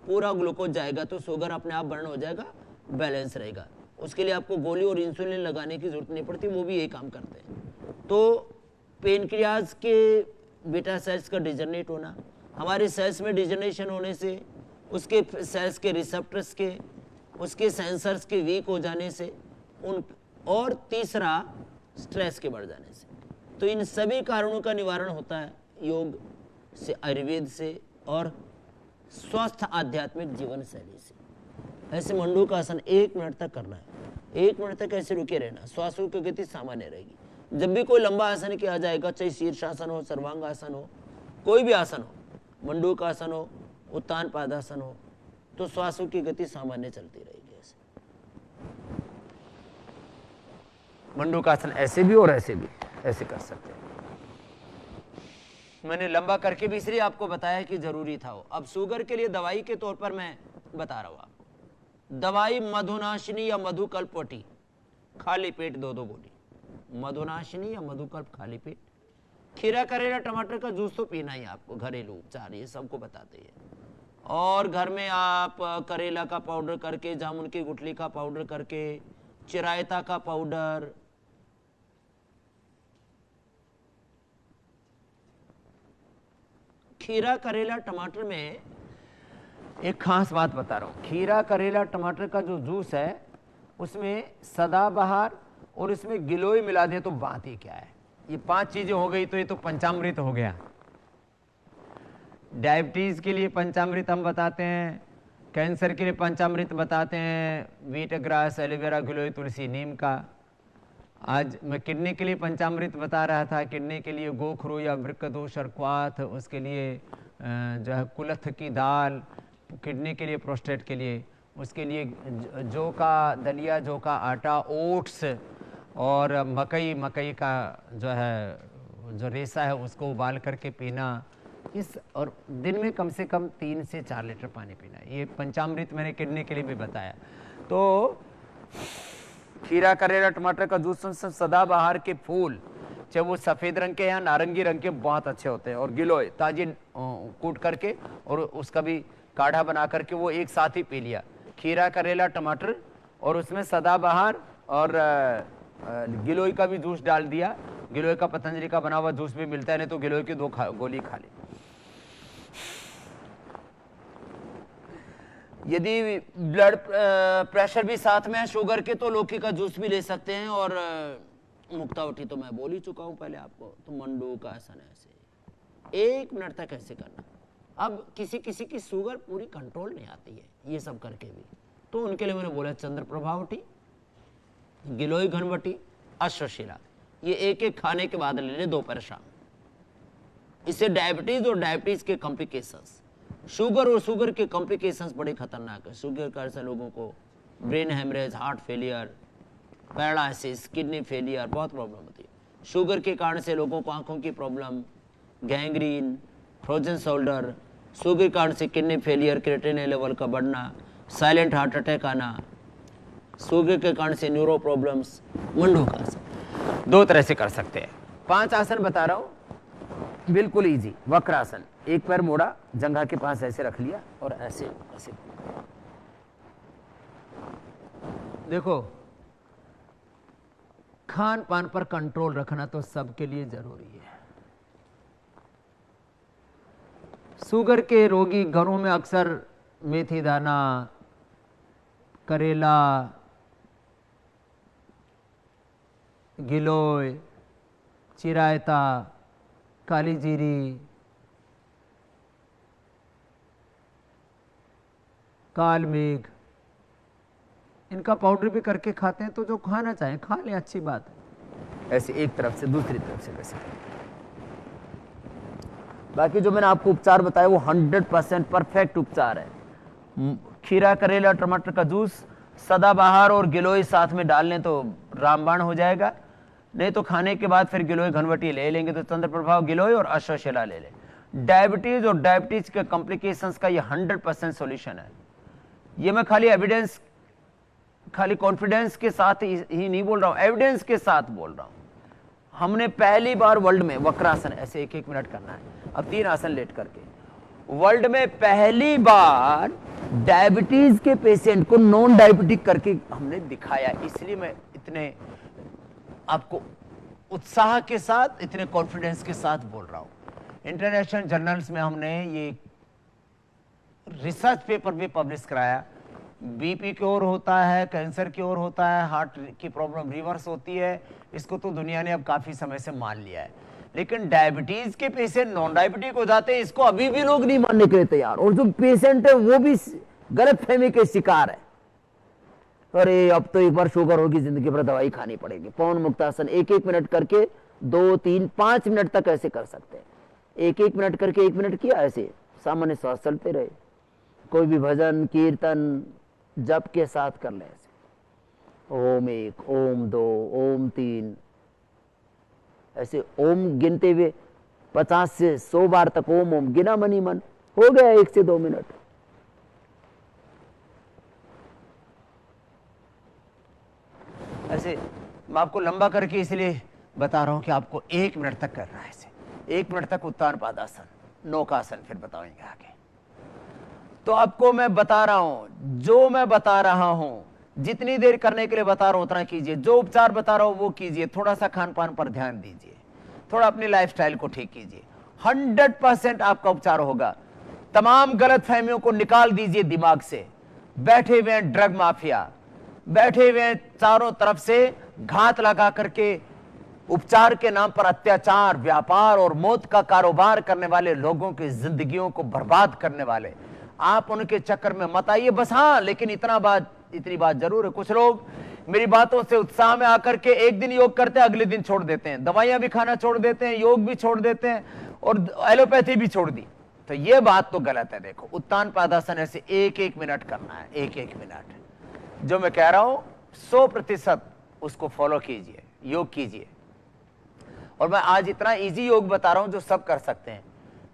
B: पूरा ग्लूकोज जाएगा तो शुगर अपने आप बर्न हो जाएगा, बैलेंस रहेगा। उसके लिए आपको गोली और इंसुलिन लगाने की जरूरत नहीं पड़ती, वो भी यही काम करते हैं। तो पेनक्रियाज के बीटा सेल्स का डिजनरेट होना, हमारे सेल्स में डिजनरेशन होने से उसके सेल्स के रिसेप्टर्स के, उसके सेंसर्स के वीक हो जाने से, और तीसरा स्ट्रेस के बढ़ जाने से। तो इन सभी कारणों का निवारण होता है योग से, आयुर्वेद से और स्वस्थ आध्यात्मिक जीवन शैली से। ऐसे मंडूकासन 1 मिनट तक करना है। 1 मिनट तक ऐसे रुके रहना, श्वासों की गति सामान्य रहेगी। जब भी कोई लंबा आसन किया जाएगा, चाहे शीर्षासन हो, सर्वांगासन हो, कोई भी आसन हो, मंडूकासन हो, उत्तान पादासन हो, तो श्वासों की गति सामान्य चलती रहेगी। ऐसे मंडूकासन ऐसे भी और ऐसे भी ऐसे कर सकते हैं। मैंने लंबा करके भी इसलिए आपको बताया कि जरूरी था वो। अब शुगर के लिए दवाई के तौर पर मैं बता रहा हूं आपको। दवाई मधुनाशिनी या मधुकल्पवटी, खाली पेट 2-2 गोली। मधुनाशिनी या मधुकल्प खाली पेट। खीरा, करेला, टमाटर का जूस तो पीना ही आपको, घरेलू उपचार ये सबको बताते हैं। और घर में आप करेला का पाउडर करके, जामुन की गुठली का पाउडर करके, चिरायता का पाउडर, खीरा करेला टमाटर में एक खास बात बता रहा हूँ। खीरा करेला टमाटर का जो जूस है उसमें सदाबहार और इसमें गिलोय मिला दें तो बात ही क्या है। ये 5 चीजें हो गई तो ये तो पंचामृत हो गया। डायबिटीज के लिए पंचामृत हम बताते हैं, कैंसर के लिए पंचामृत बताते हैं, व्हीट ग्रास, एलोवेरा, गिलोय, तुलसी, नीम का। आज मैं किडनी के लिए पंचामृत बता रहा था। किडनी के लिए गोखरू या वृक्कदोष और क्वाथ, उसके लिए जो है कुलथ की दाल, किडनी के लिए, प्रोस्टेट के लिए, उसके लिए जौ का दलिया, जौ का आटा, ओट्स और मकई का जो है जो रेसा है उसको उबाल करके पीना। इस और दिन में कम से कम 3 से 4 लीटर पानी पीना। ये पंचामृत मैंने किडनी के लिए भी बताया। तो खीरा करेला टमाटर का जूस, सदाबहार के फूल, चाहे वो सफेद रंग के या नारंगी रंग के, बहुत अच्छे होते हैं। और गिलोय ताजी कूट करके और उसका भी काढ़ा बना करके वो एक साथ ही पी लिया। खीरा करेला टमाटर और उसमें सदाबहार और गिलोय का भी जूस डाल दिया। गिलोय का पतंजलि का बना हुआ जूस भी मिलता है, नहीं तो गिलोय की 2 गोली खा ली। यदि ब्लड प्रेशर भी साथ में है शुगर के, तो लौकी का जूस भी ले सकते हैं। और मुक्तावटी तो मैं बोल ही चुका हूं पहले आपको। तो मंडूक आसन ऐसे 1 मिनट तक ऐसे करना। अब किसी किसी की शुगर पूरी कंट्रोल नहीं आती है ये सब करके भी, तो उनके लिए मैंने बोला चंद्र प्रभावटी, गिलोय घनवटी, अश्वशिला, ये एक एक खाने के बाद ले ले दोपहर शाम। इससे डायबिटीज और डायबिटीज के कॉम्प्लिकेशंस, शुगर और शुगर के कॉम्प्लिकेशंस बड़े खतरनाक है। शुगर का ऐसा लोगों को brain haemorrhage, heart failure, paralysis, kidney failure, बहुत प्रॉब्लम होती है। शुगर के कारण से लोगों को आंखों की problem, gangrene, frozen shoulder, sugar के कारण से किडनी फेलियर, क्रिएटिनिन लेवल का बढ़ना, साइलेंट हार्ट अटैक आना, शुगर के कारण से न्यूरो प्रॉब्लम्स। मंडूक आसन 2 तरह से कर सकते हैं। 5 आसन बता रहा हूं, बिल्कुल इजी। वक्रासन, एक पैर मोड़ा, जंघा के पास ऐसे रख लिया और ऐसे ऐसे। देखो, खान पान पर कंट्रोल रखना तो सबके लिए जरूरी है। शुगर के रोगी घरों में अक्सर मेथी दाना, करेला, गिलोय, चिरायता, काली जीरी, काल मेघ, इनका पाउडर भी करके खाते हैं। तो जो खाना चाहें खा लें, अच्छी बात है। ऐसे एक तरफ से दूसरी तरफ से वैसे। बाकी जो मैंने आपको उपचार बताया वो 100% परफेक्ट उपचार है। खीरा करेला टमाटर का जूस, सदाबहार और गिलोय साथ में डाल लें तो रामबाण हो जाएगा। नहीं तो खाने के बाद फिर गिलोय घनवटी ले लेंगे तो चंद्र प्रभाव गिलोय और अश्वशिला ले लें। डायबिटीज और डायबिटीज के कॉम्प्लिकेशंस का ये 100% सॉल्यूशन है। ये मैं खाली एविडेंस, खाली कॉन्फिडेंस के साथ ही नहीं बोल रहा हूं, एविडेंस के साथ बोल रहा हूं। हमने पहली बार वर्ल्ड में वक्रासन ऐसे 1-1 मिनट करना है। अब 3 आसन लेट करके वर्ल्ड में पहली बार डायबिटीज के पेशेंट को नॉन डायबिटिक करके हमने दिखाया। इसलिए मैं इतने आपको उत्साह के साथ, इतने कॉन्फिडेंस के साथ बोल रहा हूं। इंटरनेशनल जर्नल्स में हमने ये रिसर्च पेपर भी पब्लिश कराया। बीपी की ओर होता है, कैंसर की ओर होता है, हार्ट की प्रॉब्लम रिवर्स होती है। इसको तो दुनिया ने अब काफी समय से मान लिया है। लेकिन डायबिटीज के पेशेंट नॉन डायबिटिक हो जाते हैं, इसको अभी भी लोग नहीं मानने के लिए तैयार। और जो पेशेंट है वो भी गलतफहमी के शिकार है। अरे अब तो एक बार शुगर होगी, जिंदगी भर दवाई खानी पड़ेगी। पवन मुक्तासन 1-1 मिनट करके 2, 3, 5 मिनट तक ऐसे कर सकते हैं। 1-1 मिनट करके 1 मिनट किया, ऐसे सामान्य श्वास चलते रहे। कोई भी भजन कीर्तन जप के साथ कर ले ऐसे। ओम 1, ओम 2, ओम 3, ऐसे ओम गिनते हुए 50 से 100 बार तक ओम ओम गिना मनी मन। हो गया 1 से 2 मिनट। ऐसे मैं आपको लंबा करके इसलिए बता रहा हूं कि आपको 1 मिनट तक करना है। ऐसे 1 मिनट तक उत्तान पादासन, नौकासन फिर बताएंगे आगे। तो आपको मैं बता रहा हूं, जो मैं बता रहा हूं, जितनी देर करने के लिए बता रहा हूं उतना कीजिए। जो उपचार बता रहा हूं वो कीजिए। थोड़ा सा खान पान पर ध्यान दीजिए, थोड़ा अपनी लाइफस्टाइल को ठीक कीजिए। 100% आपका उपचार होगा। तमाम गलत फहमियों को निकाल दीजिए दिमाग से। बैठे हुए हैं ड्रग माफिया, बैठे हुए हैं चारों तरफ से घात लगा करके उपचार के नाम पर अत्याचार, व्यापार और मौत का कारोबार करने वाले लोगों की जिंदगियों को बर्बाद करने वाले। आप उनके चक्कर में मत आइए बस। हाँ, लेकिन इतनी बात जरूर है, कुछ लोग मेरी बातों से उत्साह में आकर के एक दिन योग करते हैं, अगले दिन छोड़ देते हैं, दवाइयां भी खाना छोड़ देते हैं, योग भी छोड़ देते हैं और एलोपैथी भी छोड़ दी। तो ये बात तो गलत है। देखो, उत्तान पादासन ऐसे एक एक मिनट करना है, एक एक मिनट। जो मैं कह रहा हूं 100% उसको फॉलो कीजिए, योग कीजिए। और मैं आज इतना इजी योग बता रहा हूं जो सब कर सकते हैं।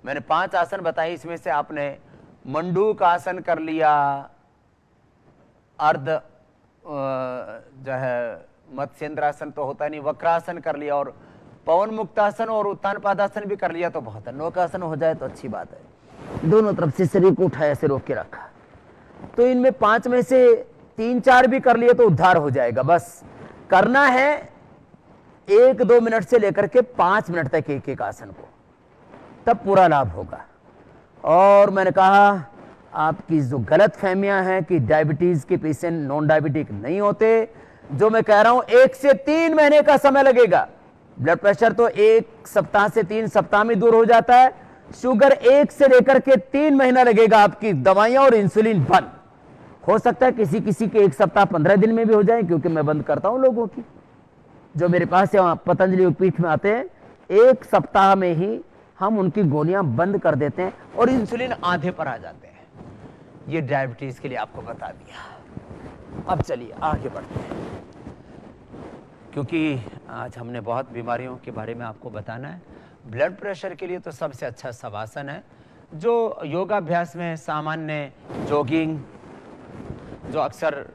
B: मैंने 5 आसन बताए, इसमें से आपने मंडूक आसन कर लिया, अर्ध जो है मत्स्येंद्रासन तो होता नहीं, वक्रासन कर लिया, और पवन मुक्तासन और उत्तान पादासन भी कर लिया तो बहुत है। नौकासन हो जाए तो अच्छी बात है। दोनों तरफ से शरीर को उठाया, ऐसे रोक के रखा। तो इनमें 5 में से 3-4 भी कर लिए तो उद्धार हो जाएगा। बस करना है 1-2 मिनट से लेकर के 5 मिनट तक एक एक आसन को, तब पूरा लाभ होगा। और मैंने कहा आपकी जो गलत फहमियां हैं कि डायबिटीज के पेशेंट नॉन डायबिटिक नहीं होते, जो मैं कह रहा हूं 1 से 3 महीने का समय लगेगा। ब्लड प्रेशर तो 1 सप्ताह से 3 सप्ताह में दूर हो जाता है, शुगर 1 से लेकर के 3 महीना लगेगा आपकी दवाइयां और इंसुलिन बंद। हो सकता है किसी किसी के 1 सप्ताह 15 दिन में भी हो जाए, क्योंकि मैं बंद करता हूं लोगों की जो मेरे पास या पतंजलि योगपीठ में आते हैं। 1 सप्ताह में ही हम उनकी गोलियां बंद कर देते हैं और इंसुलिन आधे पर आ जाते हैं। ये डायबिटीज के लिए आपको बता दिया। अब चलिए आगे बढ़ते हैं, क्योंकि आज हमने बहुत बीमारियों के बारे में आपको बताना है। ब्लड प्रेशर के लिए तो सबसे अच्छा शवासन है, जो योगाभ्यास में सामान्य जॉगिंग, जो अक्सर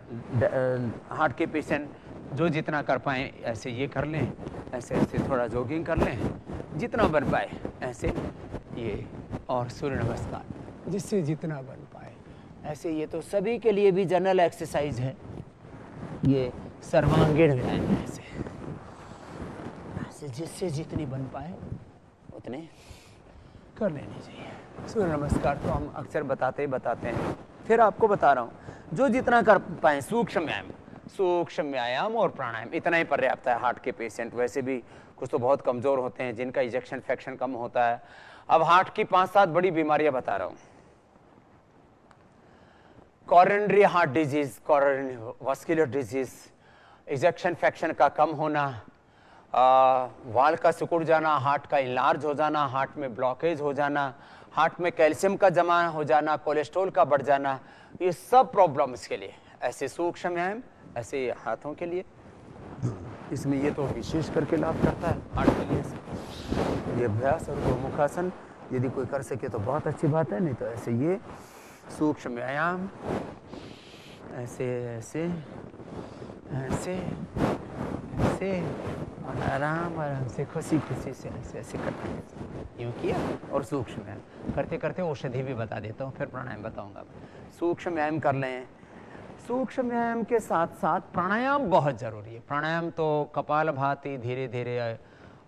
B: हार्ट के पेशेंट जो जितना कर पाए ऐसे ये कर लें, ऐसे ऐसे थोड़ा जॉगिंग कर लें, जितना बन पाए ऐसे ये, और सूर्य नमस्कार जिससे जितना बन पाए ऐसे। ये तो सभी के लिए भी जनरल एक्सरसाइज है। ये सर्वांगीण व्यायाम है, ऐसे जिससे जितनी बन पाए उतने कर लेनी चाहिए। सूर्य नमस्कार तो हम अक्सर बताते हैं, फिर आपको बता रहा हूँ जो जितना कर पाए। सूक्ष्म व्यायाम और प्राणायाम इतना ही पर्याप्त है। हार्ट के पेशेंट वैसे भी कुछ तो बहुत कमजोर होते हैं, जिनका इजेक्शन फ्रैक्शन कम होता है। अब हार्ट की 5-7 बड़ी बीमारियां बता रहा हूं। Coronary heart disease, coronary vascular disease, ejection fraction का कम होना, वाल का सिकुड़ जाना, हार्ट का इनलार्ज हो जाना, हार्ट में ब्लॉकेज हो जाना, हार्ट में कैल्शियम का जमा हो जाना, कोलेस्ट्रॉल का बढ़ जाना, ये सब प्रॉब्लम्स के लिए ऐसे सूक्ष्म व्यायाम, ऐसे हाथों के लिए इसमें ये तो विशेष करके लाभ करता है हार्ट के लिए। ये अभ्यास और गोमुखासन यदि कोई कर सके तो बहुत अच्छी बात है, नहीं तो ऐसे ये सूक्ष्म व्यायाम ऐसे ऐसे ऐसे ऐसे और आराम से खुशी से ऐसे ऐसे करते हैं। यूँ किया और सूक्ष्म व्यायाम करते करते औषधि भी बता देता हूँ, फिर प्राणायाम बताऊँगा। सूक्ष्म व्यायाम कर लें। सूक्ष्म व्यायाम के साथ साथ प्राणायाम बहुत जरूरी है। प्राणायाम तो कपालभाति धीरे धीरे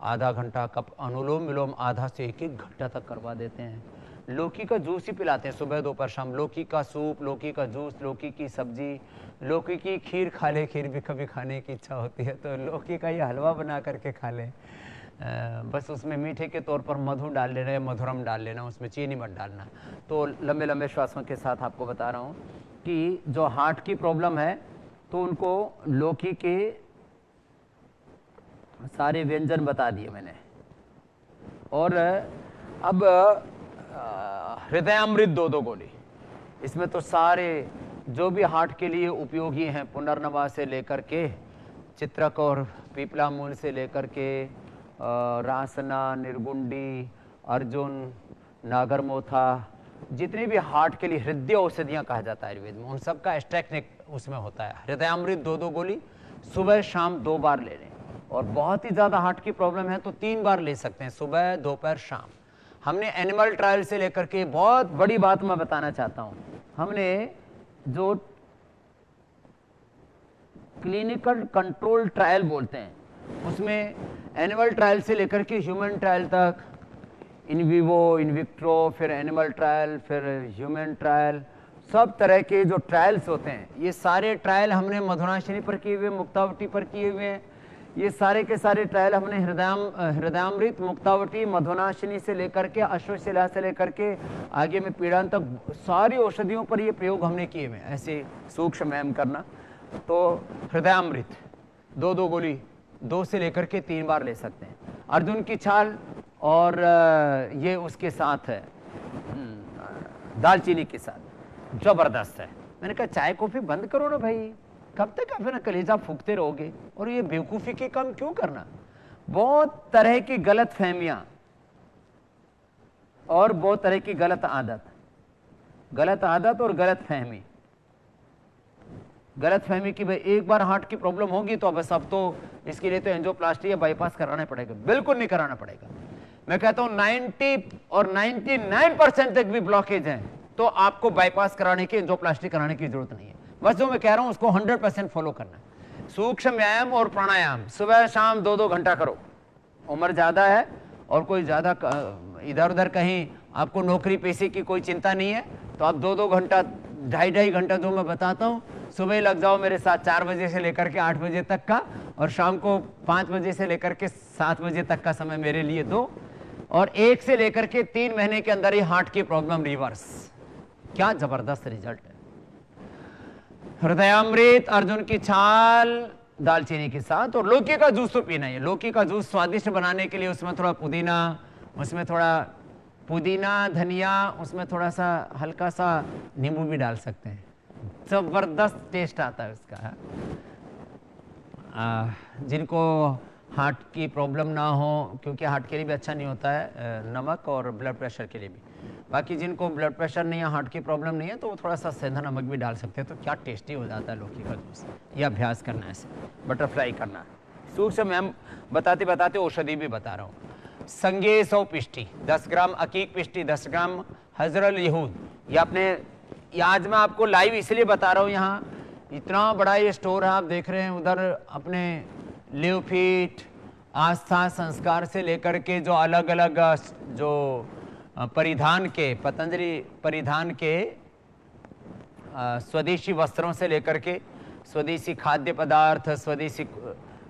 B: आधा घंटा, कप अनुलोम विलोम आधा से 1-1 घंटा तक करवा देते हैं। लौकी का जूस ही पिलाते हैं सुबह दोपहर शाम। लौकी का सूप, लौकी का जूस, लौकी की सब्जी, लौकी की खीर खा ले। खीर भी कभी खाने की इच्छा होती है तो लौकी का ये हलवा बना करके खा ले। बस उसमें मीठे के तौर पर मधु डाल लेना या मधुरम डाल लेना, उसमें चीनी मत डालना। तो लंबे लंबे श्वासों के साथ आपको बता रहा हूँ कि जो हार्ट की प्रॉब्लम है तो उनको लौकी के सारे व्यंजन बता दिए मैंने। और अब हृदयामृत 2-2 गोली, इसमें तो सारे जो भी हार्ट के लिए उपयोगी हैं, पुनर्नवा से लेकर के चित्रक और पीपला मूल से लेकर के रासना, निर्गुंडी, अर्जुन, नागरमोथा, जितने भी हार्ट के लिए हृदय औषधियां कहा जाता है आयुर्वेद में, उन सब का एक्सट्रैक्ट उसमें होता है। हृदयामृत 2-2 गोली सुबह शाम 2 बार ले लें। और बहुत ही ज्यादा हार्ट की प्रॉब्लम है तो 3 बार ले सकते हैं, सुबह दोपहर शाम। हमने एनिमल ट्रायल से लेकर के, बहुत बड़ी बात मैं बताना चाहता हूं, हमने जो क्लिनिकल कंट्रोल ट्रायल बोलते हैं उसमें एनिमल ट्रायल से लेकर के ह्यूमन ट्रायल तक इन विवो, इन विट्रो, फिर एनिमल ट्रायल, फिर ह्यूमन ट्रायल, सब तरह के जो ट्रायल्स होते हैं, ये सारे ट्रायल हमने मधुनाशिनी पर किए हुए, मुक्तावटी पर किए हुए हैं। ये सारे के सारे ट्रायल हमने हृदयामृत, मुक्तावटी, मधुनाशिनी से लेकर के अश्वशिला से लेकर के आगे में पीड़ान तक सारी औषधियों पर ये प्रयोग हमने किए हुए हैं। ऐसे सूक्ष्म व्यायाम करना, तो हृदयामृत 2 गोली 2 से लेकर के 3 बार ले सकते हैं। अर्जुन की छाल और ये उसके साथ है दालचीनी के साथ, जबरदस्त है। मैंने कहा चाय कॉफी बंद करो ना भाई, कब तक आप ना कलेजा फूकते रहोगे, और ये बेवकूफी के काम क्यों करना। बहुत तरह की गलत फहमियां और बहुत तरह की गलत आदत और गलत फहमी कि भाई एक बार हार्ट की प्रॉब्लम होगी तो बस अब तो इसके लिए तो एंजियोप्लास्टी या बाईपास कराना पड़ेगा। बिल्कुल नहीं कराना पड़ेगा। मैं कहता हूं 90 और 99% तक भी ब्लॉकेज है तो आपको बाईपास कराने की, एंजियोप्लास्टी कराने की जरूरत नहीं है। बस जो मैं कह रहा हूं उसको 100% फॉलो करना है। सूक्ष्म व्यायाम और प्राणायाम सुबह शाम 2-2 घंटा करो। उम्र ज्यादा है और कोई ज्यादा इधर उधर कहीं आपको नौकरी पेशे की कोई चिंता नहीं है तो आप 2-2 घंटा, 2.5 घंटा जो मैं बताता हूं, सुबह लग जाओ मेरे साथ 4 बजे से लेकर के 8 बजे तक का, और शाम को 5 बजे से लेकर के 7 बजे तक का समय मेरे लिए दो, और 1 से लेकर के 3 महीने के अंदर ही हार्ट की प्रॉब्लम रिवर्स। क्या जबरदस्त रिजल्ट है। हृदयामृत, अर्जुन की छाल, दालचीनी के साथ, और लौकी का जूस तो पीना है। लौकी का जूस स्वादिष्ट बनाने के लिए उसमें थोड़ा पुदीना, धनिया, उसमें थोड़ा सा हल्का सा नींबू भी डाल सकते हैं। जबरदस्त टेस्ट आता है उसका। जिनको हार्ट की प्रॉब्लम ना हो, क्योंकि हार्ट के लिए भी अच्छा नहीं होता है नमक, और ब्लड प्रेशर के लिए भी। बाकी जिनको ब्लड प्रेशर नहीं है, हार्ट की प्रॉब्लम नहीं है, तो वो थोड़ा सा सेंधा नमक भी डाल सकते हैं। तो क्या टेस्टी हो जाता है लौकी का जूस। ये अभ्यास करना है, ऐसे बटरफ्लाई करना है। सूक्ष्म व्यायाम बताते बताते औषधि भी बता रहा हूँ। संगे 100 पिष्टी, 10 ग्राम अकीक पिष्टी, 10 ग्राम हजरल यहूद। ये आपने, आज मैं आपको लाइव इसलिए बता रहा हूँ, यहाँ इतना बड़ा ये स्टोर है, आप देख रहे हैं। उधर अपने लियोफिट, आस्था, संस्कार से लेकर के जो अलग अलग जो परिधान के, पतंजलि परिधान के स्वदेशी वस्त्रों से लेकर के स्वदेशी खाद्य पदार्थ, स्वदेशी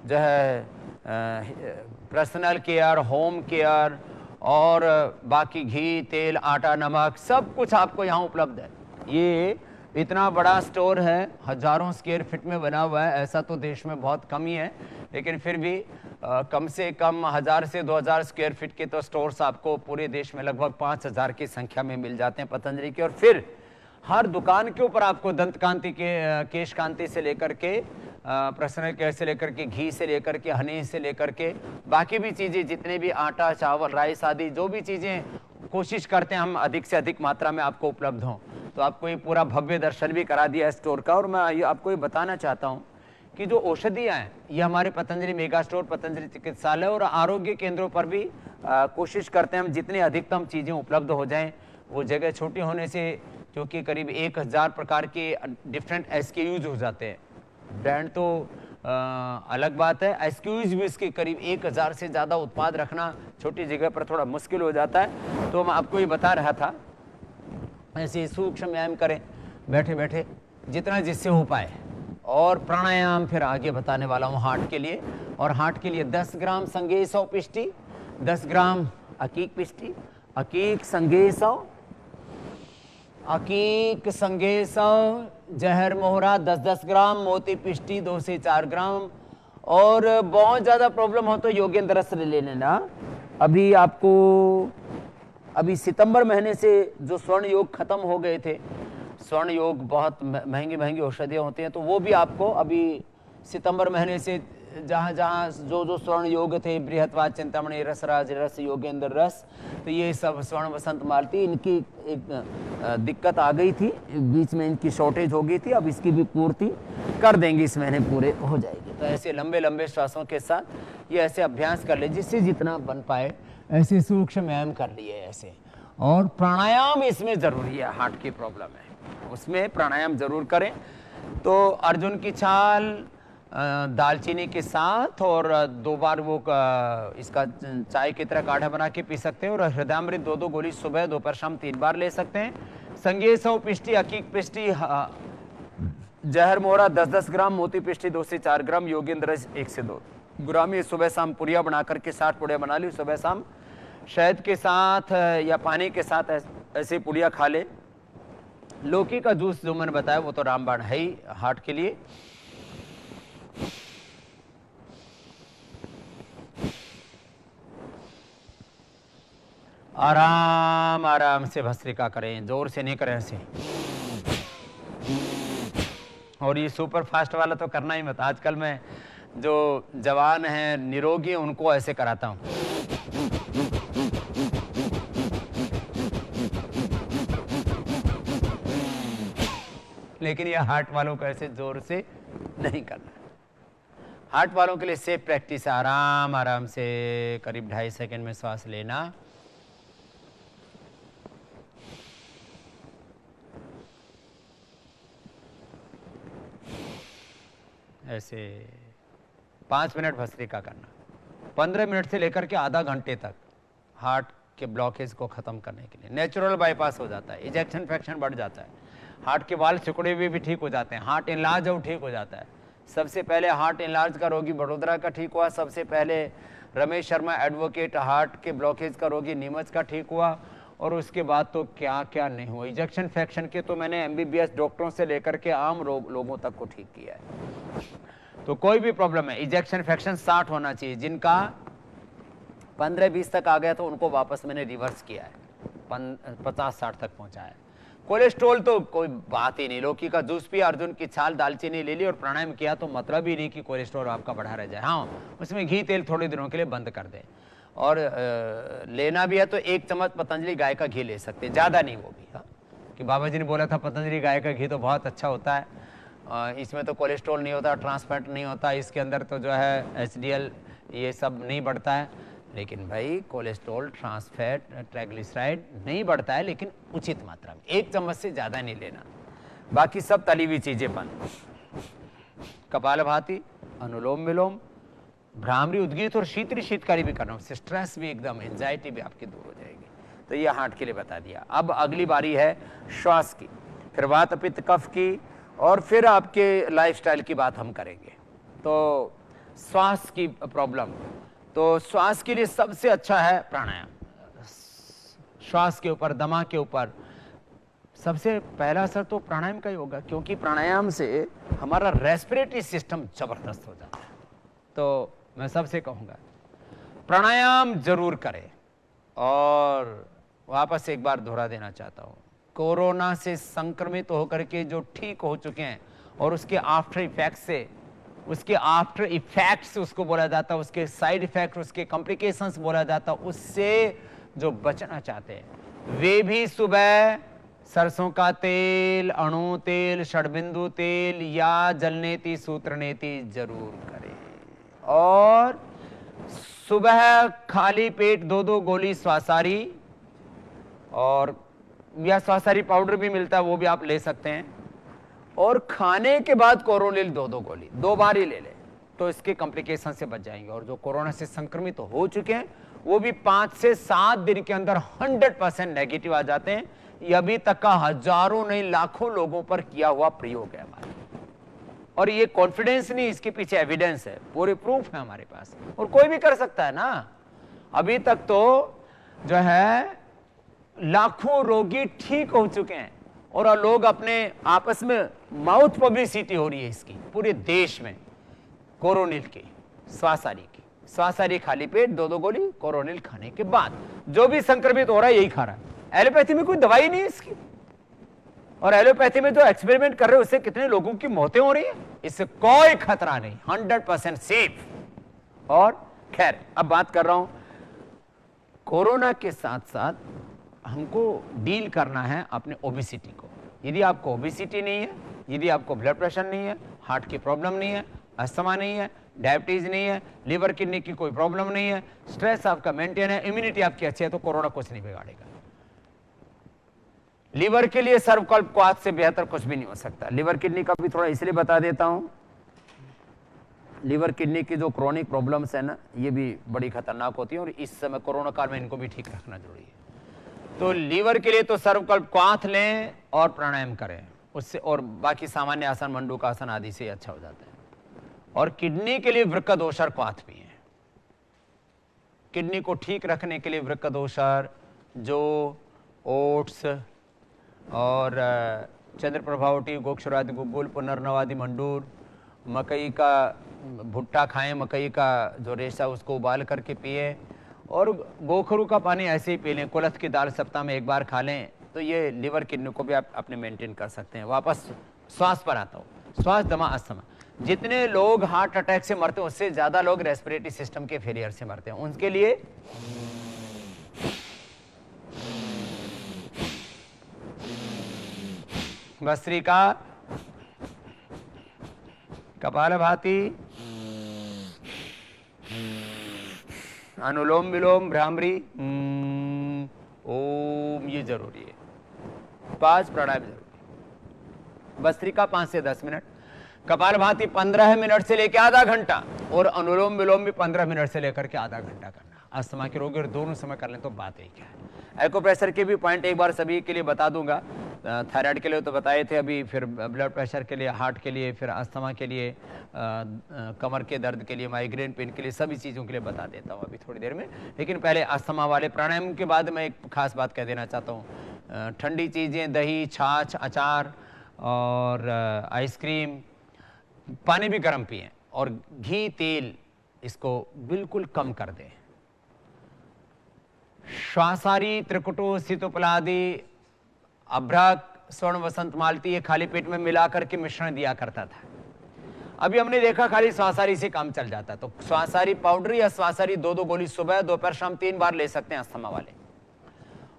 B: जो है पर्सनल केयर, होम केयर, और बाकी घी, तेल, आटा, नमक, सब कुछ आपको यहाँ उपलब्ध है। ये इतना बड़ा स्टोर है, हजारों स्क्वायर फीट में बना हुआ है। ऐसा तो देश में बहुत कम ही है, लेकिन फिर भी कम से कम 1000 से 2000 स्क्वायर फीट के तो स्टोर्स आपको पूरे देश में लगभग 5000 की संख्या में मिल जाते हैं पतंजलि के। और फिर हर दुकान के ऊपर आपको दंत कांति के, केश कांति से लेकर के, पर्सनल केयर से लेकर के, घी से लेकर के, हनी से लेकर के, बाकी भी चीज़ें, जितने भी आटा, चावल, राइस आदि जो भी चीज़ें कोशिश करते हैं हम अधिक से अधिक मात्रा में आपको उपलब्ध हों। तो आपको ये पूरा भव्य दर्शन भी करा दिया है स्टोर का। और मैं ये आपको ये बताना चाहता हूँ कि जो औषधियाँ हैं, ये हमारे पतंजलि मेगा स्टोर, पतंजलि चिकित्सालय और आरोग्य केंद्रों पर भी कोशिश करते हैं हम जितनी अधिकतम चीज़ें उपलब्ध हो जाएं। वो जगह छोटी होने से, क्योंकि करीब 1000 प्रकार के डिफरेंट SKUs हो जाते हैं। ब्रांड तो अलग बात है, SKUs भी इसके करीब 1000 से ज़्यादा उत्पाद रखना छोटी जगह पर थोड़ा मुश्किल हो जाता है। तो मैं आपको ये बता रहा था, ऐसे सूक्ष्म व्यायाम करें बैठे बैठे जितना जिससे हो पाए। और प्राणायाम फिर आगे बताने वाला हूँ हार्ट के लिए। और हार्ट के लिए 10 ग्राम संगे 100 पिष्टी, 10 ग्राम अकीक पिष्टी, अकीक संगे 100, अकीक संगे 100, जहर मोहरा 10-10 ग्राम, मोती पिष्टी 2 से 4 ग्राम। और बहुत ज़्यादा प्रॉब्लम हो तो योगेंद्र रस ले लेना। अभी आपको, अभी सितंबर महीने से जो स्वर्ण योग खत्म हो गए थे, स्वर्ण योग बहुत महंगी महंगी औषधियाँ होती हैं, तो वो भी आपको अभी सितंबर महीने से जहाँ जहाँ जो स्वर्ण योग थे, बृहत्वाद, चिंतामणि, रसराज रस, योगेंद्र रस, तो ये सब स्वर्ण वसंत मालती, इनकी एक दिक्कत आ गई थी, बीच में इनकी शॉर्टेज हो गई थी। अब इसकी भी पूर्ति कर देंगे, इस महीने पूरे हो जाएगी। तो ऐसे लंबे लंबे श्वासों के साथ ये ऐसे अभ्यास कर ले, जिससे जितना बन पाए ऐसे सूक्ष्म व्यायाम कर लिए ऐसे। और प्राणायाम इसमें ज़रूरी है, हार्ट की प्रॉब्लम है उसमें प्राणायाम जरूर करें। तो अर्जुन की छाल, दालचीनी के साथ, और 2 बार वो इसका चाय की तरह काढ़ा बना के पी सकते हैं। और हृदयामृत 2 गोली सुबह, दोपहर, शाम 3 बार ले सकते हैं। संगे 100 पिष्टी, अकीक पिष्टी, जहर मोहरा 10-10 ग्राम, मोती पिष्टी 2 से 4 ग्राम, योगेंद्र 1 से 2 ग्राम। ये सुबह शाम पुड़िया बना करके 60 पुड़िया बना ली सुबह शाम, शहद के साथ या पानी के साथ ऐसे पुड़िया खा ले। लौकी का जूस जो मैंने बताया वो तो रामबाण है ही हार्ट के लिए। आराम आराम से भस्त्रिका करें, जोर से नहीं करें ऐसे। और ये सुपर फास्ट वाला तो करना ही मत। आजकल मैं जो जवान हैं, निरोगी हैं, उनको ऐसे कराता हूं। लेकिन ये हार्ट वालों को ऐसे जोर से नहीं करना। हार्ट वालों के लिए सेफ प्रैक्टिस है, आराम आराम से करीब 2.5 सेकंड में श्वास लेना, ऐसे 5 मिनट भस्त्रिका करना। 15 मिनट से लेकर के आधा घंटे तक हार्ट के ब्लॉकेज को खत्म करने के लिए। नेचुरल बाईपास हो जाता है, इजेक्शन फ्रैक्शन बढ़ जाता है, हार्ट के वाल सिकुड़े हुए भी ठीक हो जाते हैं, हार्ट इनलार्ज और ठीक हो जाता है। सबसे पहले हार्ट इनलार्ज का रोगी बड़ोदरा का ठीक हुआ, सबसे पहले रमेश शर्मा एडवोकेट हार्ट के ब्लॉकेज का रोगी नीमच का ठीक हुआ, और उसके बाद तो क्या क्या नहीं हुआ। इजेक्शन फ्रैक्शन के तो मैंने MBBS डॉक्टरों से लेकर के आम लोगों तक को ठीक किया है। तो कोई भी प्रॉब्लम है, इजेक्शन फ्रैक्शन 60 होना चाहिए। जिनका 15-20 तक आ गया तो उनको वापस मैंने रिवर्स किया है, 50-60 तक पहुंचा है। कोलेस्ट्रॉल तो कोई बात ही नहीं, लौकी का जूस पिया, अर्जुन की छाल, दालचीनी ले ली और प्राणायाम किया तो मतलब ही नहीं कि कोलेस्ट्रॉल आपका बढ़ा रह जाए। हाँ, उसमें घी तेल थोड़े दिनों के लिए बंद कर दें, और लेना भी है तो 1 चम्मच पतंजलि गाय का घी ले सकते हैं, ज़्यादा नहीं वो भी। हाँ, कि बाबा जी ने बोला था पतंजलि गाय का घी तो बहुत अच्छा होता है, इसमें तो कोलेस्ट्रॉल नहीं होता, ट्रांसफैट नहीं होता, इसके अंदर तो जो है HDL ये सब नहीं बढ़ता है। लेकिन भाई कोलेस्ट्रॉल, ट्रांसफैट, ट्राइग्लिसराइड नहीं बढ़ता है, लेकिन उचित मात्रा में, 1 चम्मच से ज़्यादा नहीं लेना। बाकी सब तली हुई चीज़ें बंद। कपालभाति, अनुलोम विलोम, भ्रामरी, उद्गीत और शीतरी शीतकारी भी करना, उससे स्ट्रेस भी एकदम, एंजाइटी भी आपकी दूर हो जाएगी। तो ये हार्ट के लिए बता दिया। अब अगली बारी है श्वास की, फिर वात पित्त कफ की, और फिर आपके लाइफस्टाइल की बात हम करेंगे। तो श्वास की प्रॉब्लम, तो श्वास के लिए सबसे अच्छा है प्राणायाम। श्वास के ऊपर, दमा के ऊपर सबसे पहला असर तो प्राणायाम का ही होगा, क्योंकि प्राणायाम से हमारा रेस्पिरेटरी सिस्टम जबरदस्त हो जाता है। तो मैं सबसे कहूंगा प्राणायाम जरूर करें। और वापस एक बार दोहरा देना चाहता हूं, कोरोना से संक्रमित होकर के जो ठीक हो चुके हैं और उसके आफ्टर इफेक्ट से, उसके आफ्टर इफेक्ट्स उसको बोला जाता है, उसके साइड इफेक्ट, उसके कॉम्प्लिकेशंस बोला जाता है, उससे जो बचना चाहते हैं वे भी सुबह सरसों का तेल, अणु तेल, षडबिंदु तेल या जलनेति सूत्रनेति जरूर करें। और सुबह खाली पेट 2-2 गोली श्वासारी, और या श्वासारी पाउडर भी मिलता है, वो भी आप ले सकते हैं। और खाने के बाद कोरोनिल 2-2 गोली 2 बार ही ले लें, तो इसके कॉम्प्लिकेशन से बच जाएंगे। और जो कोरोना से संक्रमित हो चुके हैं वो भी 5 से 7 दिन के अंदर 100% नेगेटिव आ जाते हैं। ये अभी तक का हजारों नहीं लाखों लोगों पर किया हुआ प्रयोग है हमारा, और ये कॉन्फिडेंस नहीं, इसके पीछे एविडेंस है, पूरे प्रूफ है हमारे पास, और कोई भी कर सकता है ना। अभी तक तो जो है लाखों रोगी ठीक हो चुके हैं, और लोग अपने आपस में माउथ पब्लिसिटी हो रही है इसकी पूरे देश में, कोरोनिल की, श्वासारी खाली पेट 2-2 गोली कोरोनिल खाने के बाद। जो भी संक्रमित हो रहा है यही खा रहा है। एलोपैथी में कोई दवाई नहीं है इसकी, और एलोपैथी में जो एक्सपेरिमेंट कर रहे हैं उससे कितने लोगों की मौतें हो रही है, इससे कोई खतरा नहीं, 100% सेफ। और खैर, अब बात कर रहा हूं कोरोना के साथ साथ हमको डील करना है अपने ओबेसिटी को। यदि आपको ओबेसिटी नहीं है, यदि आपको ब्लड प्रेशर नहीं है, हार्ट की प्रॉब्लम नहीं है, अस्थमा नहीं है, डायबिटीज नहीं है, लिवर किडनी की कोई प्रॉब्लम नहीं है, स्ट्रेस आपका मेंटेन है, इम्यूनिटी आपकी अच्छी है, तो कोरोना कुछ नहीं बिगाड़ेगा। लिवर के लिए सर्वकल्प क्वाथ से बेहतर कुछ भी नहीं हो सकता। लिवर किडनी का भी थोड़ा इसलिए बता देता हूं, लीवर किडनी की जो क्रोनिक प्रॉब्लम्स है ना, ये भी बड़ी खतरनाक होती है और इस समय कोरोना काल में इनको भी ठीक रखना जरूरी है। तो लीवर के लिए तो सर्वकल्प क्वाथ लें और प्राणायाम करें, उससे और बाकी सामान्य आसन, मंडूकासन आदि से अच्छा हो जाता है। और किडनी के लिए वृक्कदोषर क्वाथ पिए। किडनी को ठीक रखने के लिए वृक्कदोषर, जो ओट्स और चंद्रप्रभावटी, गोक्षरादि गुग्गुल, पुनर्नवादि मंडूर, मकई का भुट्टा खाएं, मकई का जो रेशा उसको उबाल करके पिए, और गोखरू का पानी ऐसे ही पी लें। कुलथ की दाल सप्ताह में 1 बार खा लें, तो ये लीवर किडनी को भी आप अपने मेंटेन कर सकते हैं। वापस श्वास पर आता हूँ। श्वास, दमा, अस्थमा। जितने लोग हार्ट अटैक से मरते हैं उससे ज्यादा लोग रेस्पिरेटरी सिस्टम के फेलियर से मरते हैं। उनके लिए भस्त्रिका, कपालभाति, अनुलोम विलोम, भ्रामरी, ओम, ये जरूरी है। 5 प्राणायाम जरूरी है। भस्त्रिका 5 से 10 मिनट, कपालभाति 15 मिनट से लेकर आधा घंटा, और अनुलोम विलोम भी 15 मिनट से लेकर के आधा घंटा करना। अस्थमा के रोगी और दोनों समय कर लें तो बात ही क्या है। एक्यूप्रेशर के भी पॉइंट एक बार सभी के लिए बता दूंगा। थायराइड के लिए तो बताए थे अभी, फिर ब्लड प्रेशर के लिए, हार्ट के लिए, फिर अस्थमा के लिए, कमर के दर्द के लिए, माइग्रेन पेन के लिए, सभी चीज़ों के लिए बता देता हूँ अभी थोड़ी देर में। लेकिन पहले अस्थमा वाले प्राणायाम के बाद मैं एक खास बात कह देना चाहता हूँ। ठंडी चीज़ें, दही, छाछ, अचार और आइसक्रीम, पानी भी गर्म पिएं, और घी, तेल इसको बिल्कुल कम कर दें। श्वासारी, त्रिकुटो, सीतोपलादि, अभ्रक, स्वर्ण वसंत मालती, ये खाली पेट में मिला करके मिश्रण दिया करता था। अभी हमने देखा खाली श्वासारी से काम चल जाता है। तो श्वासारी पाउडर या श्वासारी 2-2 गोली सुबह, दोपहर, शाम 3 बार ले सकते हैं अस्थमा वाले।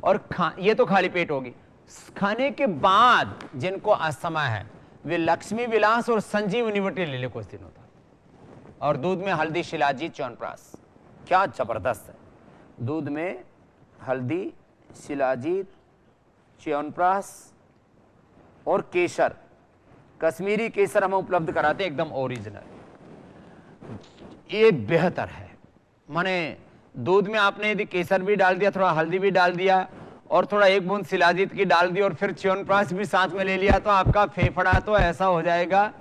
B: और ये तो खाली पेट होगी। खाने के बाद जिनको अस्थमा है वे लक्ष्मी विलास और संजीवनी बटी ले ले कुछ दिनों तक। और दूध में हल्दी, शिलाजीत, च्यवनप्राश, क्या जबरदस्त है। दूध में हल्दी, शिलाजीत, च्यवनप्राश और केसर, कश्मीरी केसर हम उपलब्ध कराते हैं, एकदम ओरिजिनल। ये बेहतर है। माने दूध में आपने यदि केसर भी डाल दिया, थोड़ा हल्दी भी डाल दिया, और थोड़ा 1 बूंद शिलाजीत की डाल दी, और फिर च्यवनप्राश भी साथ में ले लिया, तो आपका फेफड़ा तो ऐसा हो जाएगा,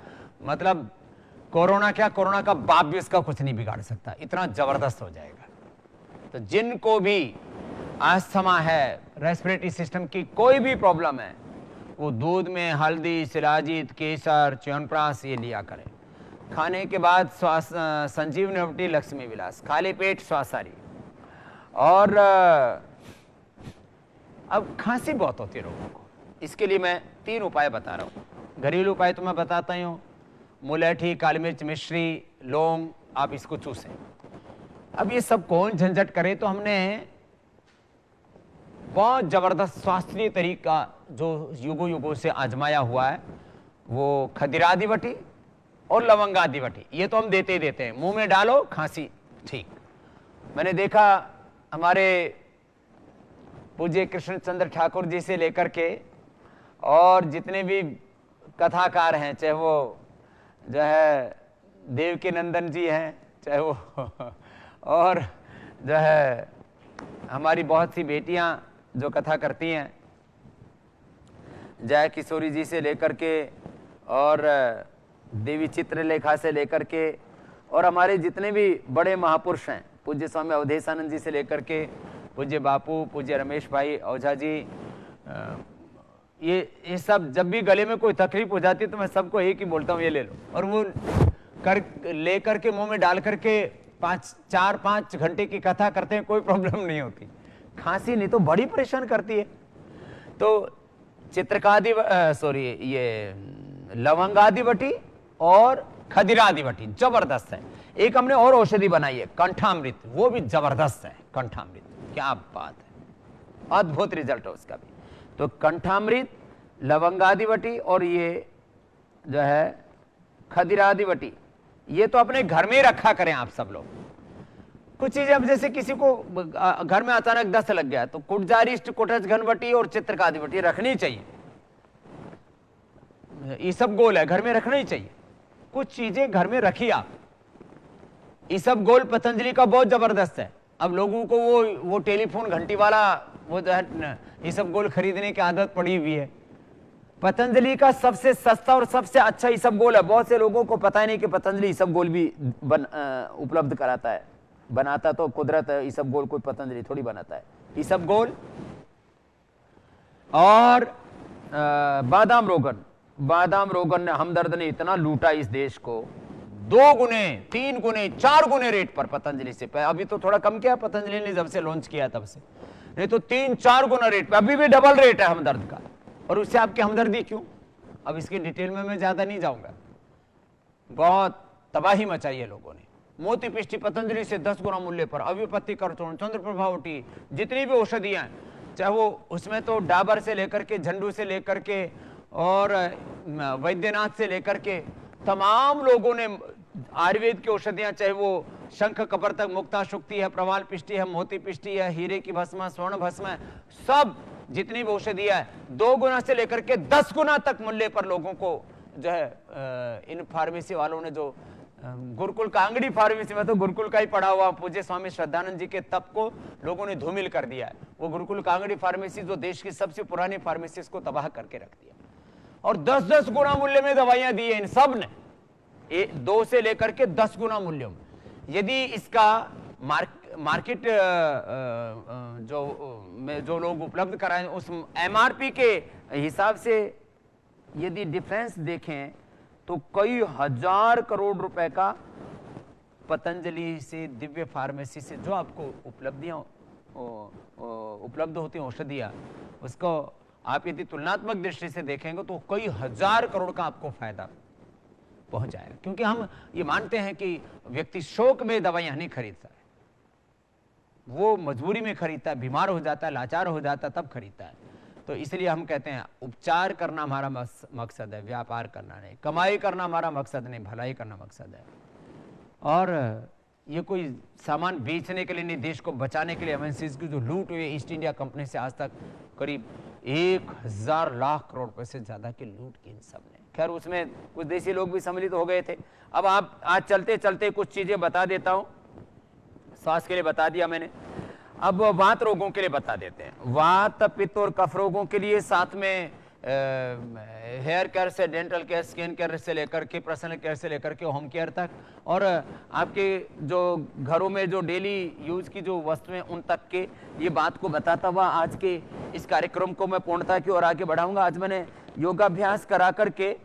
B: मतलब कोरोना क्या, कोरोना का बाप भी इसका कुछ नहीं बिगाड़ सकता, इतना जबरदस्त हो जाएगा। तो जिनको भी अस्थमा है, रेस्पिरेटरी सिस्टम की कोई भी प्रॉब्लम है, वो दूध में हल्दी, शिलाजीत, केसर, च्यवनप्राश ये लिया करें। खाने के बाद संजीवनी बटी, लक्ष्मी विलास, खाली पेट श्वासारी। और अब खांसी बहुत होती है लोगों को, इसके लिए मैं 3 उपाय बता रहा हूँ। घरेलू उपाय तो मैं बताता ही हूँ, मुलैठी, काली मिर्च, मिश्री, लौंग, आप इसको चूसें। अब ये सब कौन झंझट करे, तो हमने बहुत जबरदस्त शास्त्रीय तरीका जो युगों युगों से आजमाया हुआ है, वो खदिरादि बटी और लवंगादि बटी, ये तो हम देते ही देते हैं। मुंह में डालो, खांसी ठीक। मैंने देखा हमारे पूज्य कृष्णचंद्र ठाकुर जी से लेकर के और जितने भी कथाकार हैं, चाहे वो जो है देवकी नंदन जी हैं, चाहे वो और जो है हमारी बहुत सी बेटियां जो कथा करती हैं, जय किशोरी जी से लेकर के और देवी चित्रलेखा से लेकर के, और हमारे जितने भी बड़े महापुरुष हैं, पूज्य स्वामी अवधेशानंद जी से लेकर के पूज्य बापू, पूज्य रमेश भाई ओझा जी, ये सब जब भी गले में कोई तकलीफ हो जाती है तो मैं सबको एक ही बोलता हूँ, ये ले लो। और वो ले करके मुंह में डाल करके 4-5 घंटे की कथा करते हैं, कोई प्रॉब्लम नहीं होती। खांसी नहीं तो बड़ी परेशान करती है। तो चित्रकादि ये लवंगादि बटी और खदिरादि बटी जबरदस्त है। एक हमने और औषधि बनाई है कंठामृत, वो भी जबरदस्त है। कंठामृत क्या बात है, अद्भुत रिजल्ट है उसका भी। तो कंठामृत, लवंगादि बटी और ये जो है खदिरादि बटी, ये तो अपने घर में रखा करें आप सब लोग। कुछ चीजें, अब जैसे किसी को घर में अचानक दस्त लग गया तो कुटजारिष्ट, कुटज घनबटी और चित्रकादि बटी रखनी चाहिए। ये सब गोल है, घर में रखना ही चाहिए। कुछ चीजें घर में रखिए आप, इसबगोल पतंजलि का बहुत जबरदस्त है। अब लोगों को वो टेलीफोन घंटी वाला वो जो है इसबगोल खरीदने की आदत पड़ी हुई है। पतंजलि का सबसे सस्ता और सबसे अच्छा इसबगोल है। बहुत से लोगों को पता ही नहीं कि पतंजलि इसबगोल भी उपलब्ध कराता है। बनाता तो कुदरत है, इसबगोल कोई पतंजलि थोड़ी बनाता है। इसबगोल और बादाम रोगन ने, हमदर्द ने इतना लूटा इस देश को, 2 गुने 3 गुने 4 गुने रेट पर पतंजलि से। अभी तो थोड़ा कम किया पतंजलि ने जब से लॉन्च किया तब से, नहीं तो 3-4 गुना रेट पे। अभी भी डबल रेट है हमदर्द का। और उससे आपकी हमदर्दी क्यों? अब इसकी डिटेल में मैं ज्यादा नहीं जाऊंगा। बहुत तबाही मचाई है लोगों ने। मोती पिष्टी पतंजलि से 10 गुना मूल्य पर, अविपत्ति करचूर्ण, चंद्रप्रभावटी, जितनी भी औषधियां हैं, चाहे वो उसमें तो डाबर से लेकर के, झंडू से लेकर के और वैद्यनाथ से लेकर के तमाम लोगों ने आयुर्वेद की औषधियां, चाहे वो शंख कपर्तक, मुक्ता शुक्ति है, प्रवाल पिष्टी है, मोती पिष्टी है, हीरे की भस्म, स्वर्ण भस्म है, सब जितनी भी औषधियां है 2 गुना से लेकर के 10 गुना तक मूल्य पर लोगों को जो है इन फार्मेसी वालों ने, जो गुरुकुल कांगड़ी फार्मेसी में तो गुरुकुल का ही पढ़ा हुआ पूज्य स्वामी श्रद्धानंद जी के तप को लोगों ने धूमिल कर दिया है। वो गुरुकुल कांगड़ी फार्मेसी जो देश की सबसे पुरानी फार्मेसी को तबाह करके रख दिया और 10-10 गुना मूल्य में दवाइयां दी है इन सब ने, 2 से लेकर के 10 गुना मूल्य में। यदि इसका मार्केट जो लोग उपलब्ध कराएं उस एमआरपी के हिसाब से यदि डिफरेंस देखें तो कई हजार करोड़ रुपए का पतंजलि से, दिव्य फार्मेसी से जो आपको उपलब्धियां उपलब्ध होती हैं औषधियां, उसको आप यदि तुलनात्मक दृष्टि से देखेंगे तो कई हजार करोड़ का आपको फायदा पहुंच जाएगा। क्योंकि हम ये मानते हैं कि व्यक्ति शौक में दवाइयां नहीं खरीदता है, वो मजबूरी में खरीदता है, बीमार हो जाता है, लाचार हो जाता है तब खरीदता है। तो इसलिए हम कहते हैं उपचार करना हमारा मकसद है, व्यापार करना नहीं। कमाई करना हमारा मकसद नहीं, भलाई करना मकसद है। और ये कोई सामान बेचने के लिए नहीं, देश को बचाने के लिए एमएनसीज की जो लूट हुई ईस्ट इंडिया कंपनी से आज तक करीब 1000 लाख करोड़ रुपए से ज्यादा की लूट की इन सब ने। खैर उसमें कुछ देशी लोग भी सम्मिलित हो गए थे। अब आप आज चलते चलते कुछ चीजें बता देता हूं। श्वास के लिए बता दिया मैंने, अब वात रोगों के लिए बता देते हैं। वात, पित्त और कफ रोगों के लिए, साथ में हेयर केयर से डेंटल केयर, स्किन केयर से लेकर के पर्सनल केयर से लेकर के होम केयर तक, और आपके जो घरों में जो डेली यूज की जो वस्तुएं उन तक के, ये बात को बताता हुआ आज के इस कार्यक्रम को मैं पूर्णता की ओर आगे बढ़ाऊंगा। आज मैंने योगाभ्यास करा करके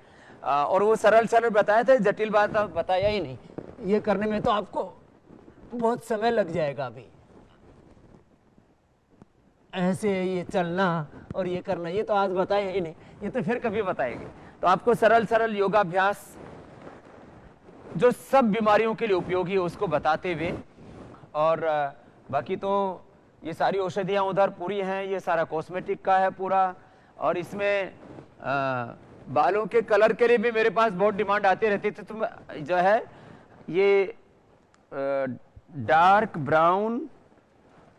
B: और वो सरल सरल बताया था, जटिल बात बताया ही नहीं। ये करने में तो आपको बहुत समय लग जाएगा। अभी ऐसे ये चलना और ये करना, ये तो आज बताया ही नहीं, ये तो फिर कभी बताएंगे। तो आपको सरल सरल योगाभ्यास जो सब बीमारियों के लिए उपयोगी है उसको बताते हुए, और बाकी तो ये सारी औषधियां उधर पूरी हैं, ये सारा कॉस्मेटिक का है पूरा। और इसमें बालों के कलर के लिए भी मेरे पास बहुत डिमांड आती रहती थी। तो जो है ये डार्क ब्राउन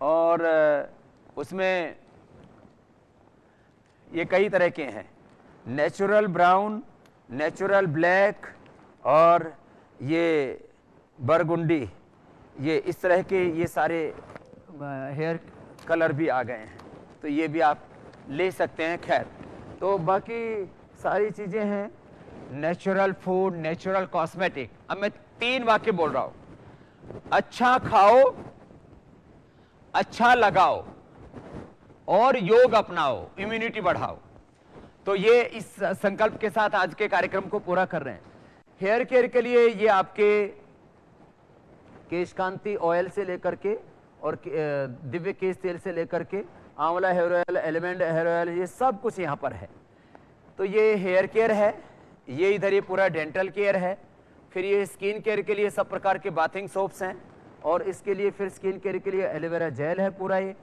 B: और उसमें ये कई तरह के हैं, नेचुरल ब्राउन, नेचुरल ब्लैक और ये बरगुंडी, ये इस तरह के ये सारे हेयर कलर भी आ गए हैं, तो ये भी आप ले सकते हैं। खैर तो बाकी सारी चीजें हैं, नेचुरल फूड, नेचुरल कॉस्मेटिक। अब मैं 3 वाक्य बोल रहा हूं, अच्छा खाओ, अच्छा लगाओ और योग अपनाओ, इम्यूनिटी बढ़ाओ। तो ये इस संकल्प के साथ आज के कार्यक्रम को पूरा कर रहे हैं। हेयर केयर के लिए ये आपके केश कांति ऑयल से लेकर के और दिव्य केश तेल से लेकर के amla hair oil, element hair oil, ये सब कुछ यहाँ पर है। तो ये हेयर केयर है, ये इधर ये पूरा डेंटल केयर है। फिर ये स्किन केयर के लिए सब प्रकार के बाथिंग सोप्स हैं, और इसके लिए फिर स्किन केयर के लिए एलोवेरा जेल है पूरा ये।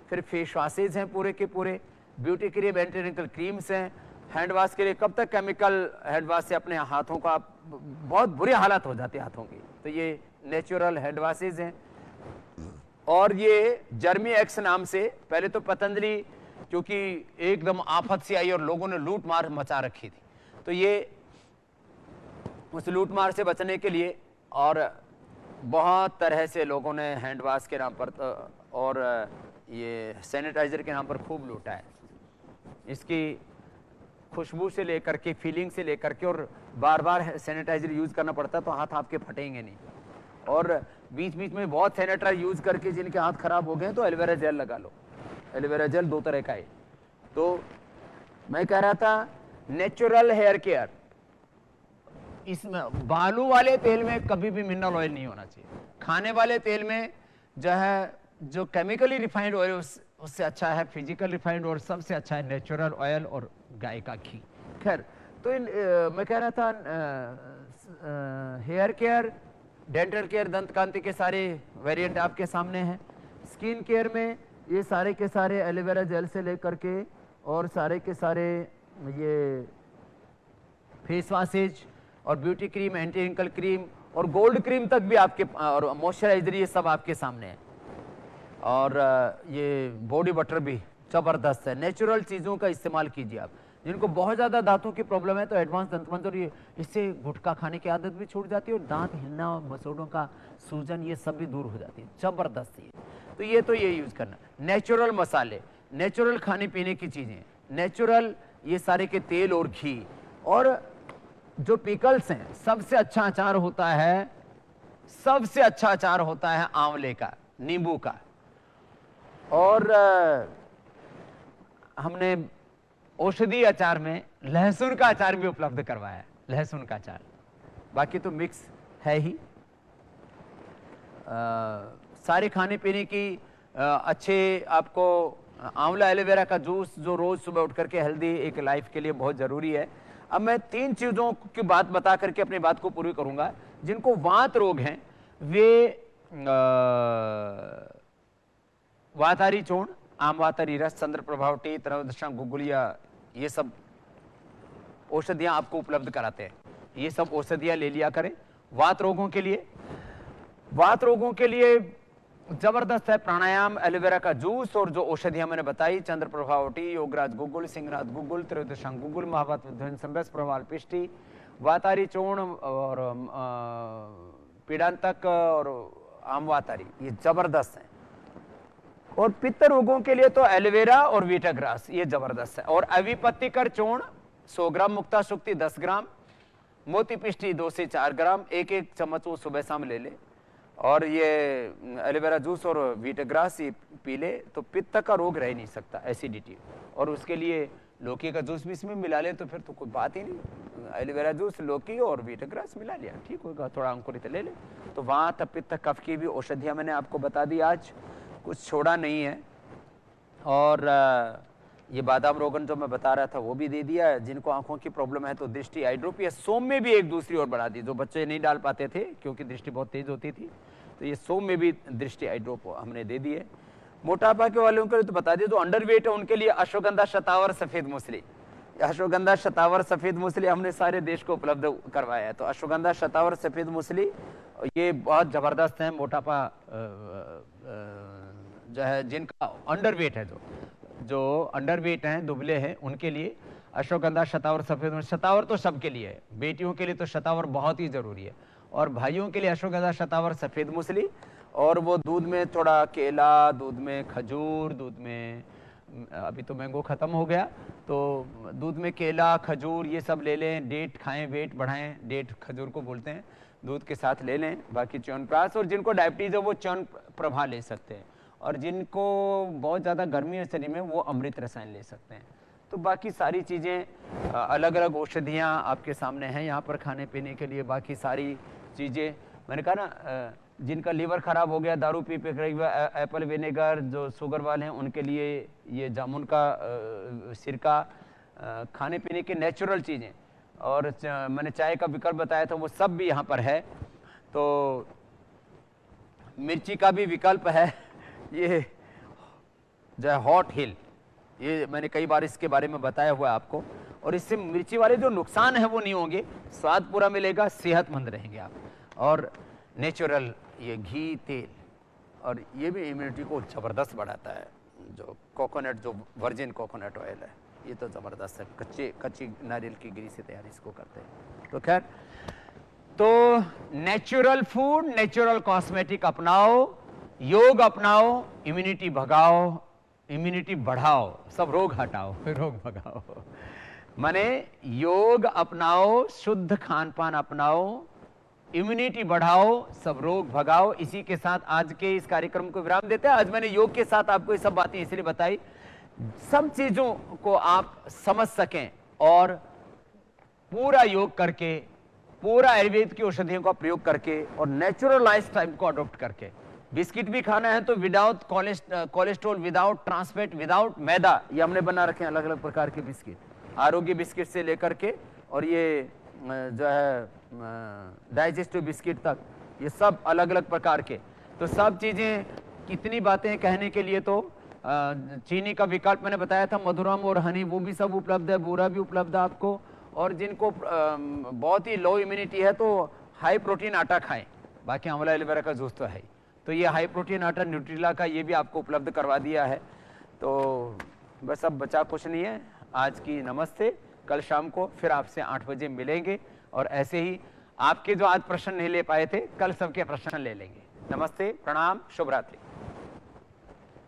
B: फिर फेस वॉशेज हैं पूरे के पूरे, ब्यूटी के लिए मेंटेनेंशियल क्रीम्स हैं, हैंड वॉश के लिए कब तक केमिकल हैंड वॉश से अपने हाथों का बहुत बुरी हालत हो जाती है हाथों की, तो ये नेचुरल हैंड वॉशेज हैं। और ये जर्मी एक्स नाम से, पहले तो पतंजलि क्योंकि एकदम आफत से आई और लोगों ने लूट मार मचा रखी थी, तो ये उस लूट मार से बचने के लिए और बहुत तरह से लोगों ने हैंड वाश के नाम पर और ये सैनिटाइज़र के नाम पर खूब लूटा है। इसकी खुशबू से लेकर के, फीलिंग से लेकर के, और बार बार सैनिटाइज़र यूज़ करना पड़ता है तो हाथ आपके फटेंगे नहीं। और बीच बीच में बहुत सैनिटाइजर यूज़ करके जिनके हाथ खराब हो गए तो एलोवेरा जेल लगा लो। एलोवेरा जेल 2 तरह का है। तो मैं कह रहा था नेचुरल हेयर केयर, इसमें बालू वाले तेल में कभी भी मिनरल ऑयल नहीं होना चाहिए। खाने वाले तेल में जो है, जो केमिकली रिफाइंड ऑयल उससे अच्छा है फिजिकल रिफाइंड, और सबसे अच्छा है नेचुरल ऑयल और गाय का घी। खैर, तो मैं कह रहा था हेयर केयर, डेंटल केयर, दंत कांति के सारे वेरिएंट आपके सामने हैं। स्किन केयर में ये सारे के सारे एलोवेरा जेल से लेकर के और सारे के सारे ये फेस वॉशेज और beauty cream, anti wrinkle cream और गोल्ड क्रीम तक भी आपके, और मॉइस्चराइजर, ये सब आपके सामने है। और ये बॉडी बटर भी ज़बरदस्त है। नेचुरल चीज़ों का इस्तेमाल कीजिए आप। जिनको बहुत ज़्यादा दांतों की प्रॉब्लम है तो एडवांस दंत मंजन, ये इससे गुटखा खाने की आदत भी छूट जाती है और दांत हिलना, मसूड़ों का सूजन, ये सब भी दूर हो जाती है। ज़बरदस्त ये तो ये यूज़ करना। नेचुरल मसाले, नेचुरल खाने पीने की चीज़ें, नेचुरल ये सारे के तेल और घी, और जो पिकल्स हैं, सबसे अच्छा अचार होता है, सबसे अच्छा अचार होता है आंवले का, नींबू का। और हमने औषधि अचार में लहसुन का अचार भी उपलब्ध करवाया है, लहसुन का अचार। बाकी तो मिक्स है ही। सारे खाने पीने की अच्छे आपको आंवला एलोवेरा का जूस जो रोज सुबह उठ करके हेल्दी एक लाइफ के लिए बहुत जरूरी है। अब मैं 3 चीजों की बात बता करके अपनी बात को पूरी करूंगा। जिनको वात रोग हैं वे वातारी चूर्ण, आम वातारी रस, चंद्र प्रभावटी, तरवदशा, गुगुलिया, ये सब औषधियां आपको उपलब्ध कराते हैं। ये सब औषधियां ले लिया करें वात रोगों के लिए। वात रोगों के लिए जबरदस्त है प्राणायाम, एलोवेरा का जूस, और जो औषधियां मैंने बताई, चंद्र प्रभावटी, योगराज गुगुल, सिंहराज गुगुल, त्रयोदशा गुगुल, महावत संबस प्रभाल पिष्टि, वातारी चूर्ण और पीड़ांतक और आम वातारी, ये जबरदस्त है। और पित्त रोगों के लिए तो एलोवेरा और वीटाग्रास ये जबरदस्त है। और अविपत्तिकर चूर्ण 100 ग्राम, मुक्ता शुक्ति 10 ग्राम, मोती पिष्टी 2 से 4 ग्राम, एक चम्मच वो सुबह शाम ले ले। और ये एलोवेरा जूस और वीटाग्रास ये पी ले तो पित्त का रोग रह नहीं सकता, एसिडिटी। और उसके लिए लौकी का जूस भी इसमें मिला ले तो फिर तो कोई बात ही नहीं। एलोवेरा जूस, लौकी और वीटाग्रास मिला लिया, ठीक होगा। थोड़ा अंकुरित ले ले तो वात, पित्त, कफ की भी औषधियां मैंने आपको बता दी, आज कुछ छोड़ा नहीं है। और ये बादाम रोगन जो मैं बता रहा था वो भी दे दिया। जिनको आंखों की प्रॉब्लम है तो दृष्टि आई ड्रॉप, या सोम में भी एक दूसरी और बढ़ा दी, जो बच्चे नहीं डाल पाते थे क्योंकि दृष्टि बहुत तेज होती थी, तो ये सोम में भी दृष्टि आई ड्रॉप हमने दे दिए। मोटापा के वालों के लिए तो बता दिए, जो अंडरवेट है उनके लिए अश्वगंधा, शतावर, सफेद मूसली। अश्वगंधा, शतावर, सफेद मूसली हमने सारे देश को उपलब्ध करवाया है। तो अश्वगंधा, शतावर, सफेद मूसली ये बहुत जबरदस्त है। मोटापा जो है, जिनका अंडरवेट है, जो अंडरवेट हैं, दुबले हैं, उनके लिए अश्वगंधा, शतावर, सफेद। शतावर तो सबके लिए है, बेटियों के लिए तो शतावर बहुत ही जरूरी है, और भाइयों के लिए अश्वगंधा, शतावर, सफेद मूसली। और वो दूध में थोड़ा केला, दूध में खजूर, दूध में अभी तो मैंगो खत्म हो गया, तो दूध में केला, खजूर ये सब ले लें। डेट खाएं, वेट बढ़ाएं, डेट खजूर को बोलते हैं, दूध के साथ ले लें। बाकी च्यवनप्राश, और जिनको डायबिटीज है वो च्यवन प्रभा ले सकते हैं, और जिनको बहुत ज़्यादा गर्मी है शरीर में वो अमृत रसायन ले सकते हैं। तो बाकी सारी चीज़ें, अलग अलग औषधियाँ आपके सामने हैं यहाँ पर खाने पीने के लिए। बाकी सारी चीज़ें मैंने कहा ना, जिनका लीवर ख़राब हो गया दारू पी पी कर, एप्पल विनेगर, जो शुगर वाले हैं उनके लिए ये जामुन का सिरका, खाने पीने की नेचुरल चीज़ें। और मैंने चाय का विकल्प बताया था वो सब भी यहाँ पर है। तो मिर्ची का भी विकल्प है, ये जो है हॉट हिल, ये मैंने कई बार इसके बारे में बताया हुआ है आपको। और इससे मिर्ची वाले जो नुकसान है वो नहीं होंगे, स्वाद पूरा मिलेगा, सेहतमंद रहेंगे आप। और नेचुरल ये घी, तेल, और ये भी इम्यूनिटी को ज़बरदस्त बढ़ाता है। जो कोकोनट, जो वर्जिन कोकोनट ऑयल है, ये तो ज़बरदस्त है। कच्ची नारियल की गिरी से तैयार इसको करते हैं। तो खैर तो नेचुरल फूड, नेचुरल कॉस्मेटिक अपनाओ, योग अपनाओ, इम्यूनिटी भगाओ, इम्यूनिटी बढ़ाओ, सब रोग हटाओ, रोग भगाओ। माने योग अपनाओ, शुद्ध खान पान अपनाओ, इम्यूनिटी बढ़ाओ, सब रोग भगाओ। इसी के साथ आज के इस कार्यक्रम को विराम देते हैं। आज मैंने योग के साथ आपको ये सब बातें इसलिए बताई, सब चीजों को आप समझ सकें और पूरा योग करके, पूरा आयुर्वेद की औषधियों का प्रयोग करके और नेचुरल लाइफ स्टाइल को अडॉप्ट करके, बिस्किट भी खाना है तो without cholesterol, without trans fat, without मैदा, ये हमने बना रखे हैं अलग अलग प्रकार के बिस्किट, आरोग्य बिस्किट से लेकर के और ये जो है डाइजेस्टिव बिस्किट तक, ये सब अलग अलग प्रकार के। तो सब चीजें, कितनी बातें कहने के लिए, तो चीनी का विकल्प मैंने बताया था, मधुरम और हनी, वो भी सब उपलब्ध है, बूरा भी उपलब्ध है आपको। और जिनको बहुत ही लो इम्यूनिटी है तो हाई प्रोटीन आटा खाएं, बाकी आंवला एलोवेरा का जूस तो है ही। तो ये हाई प्रोटीन आटा न्यूट्रिला का ये भी आपको उपलब्ध करवा दिया है। तो बस अब बचा कुछ नहीं है। आज की नमस्ते, कल शाम को फिर आपसे 8 बजे मिलेंगे और ऐसे ही आपके जो आज प्रश्न नहीं ले पाए थे, कल सबके प्रश्न ले लेंगे। नमस्ते, प्रणाम, शुभ रात्रि।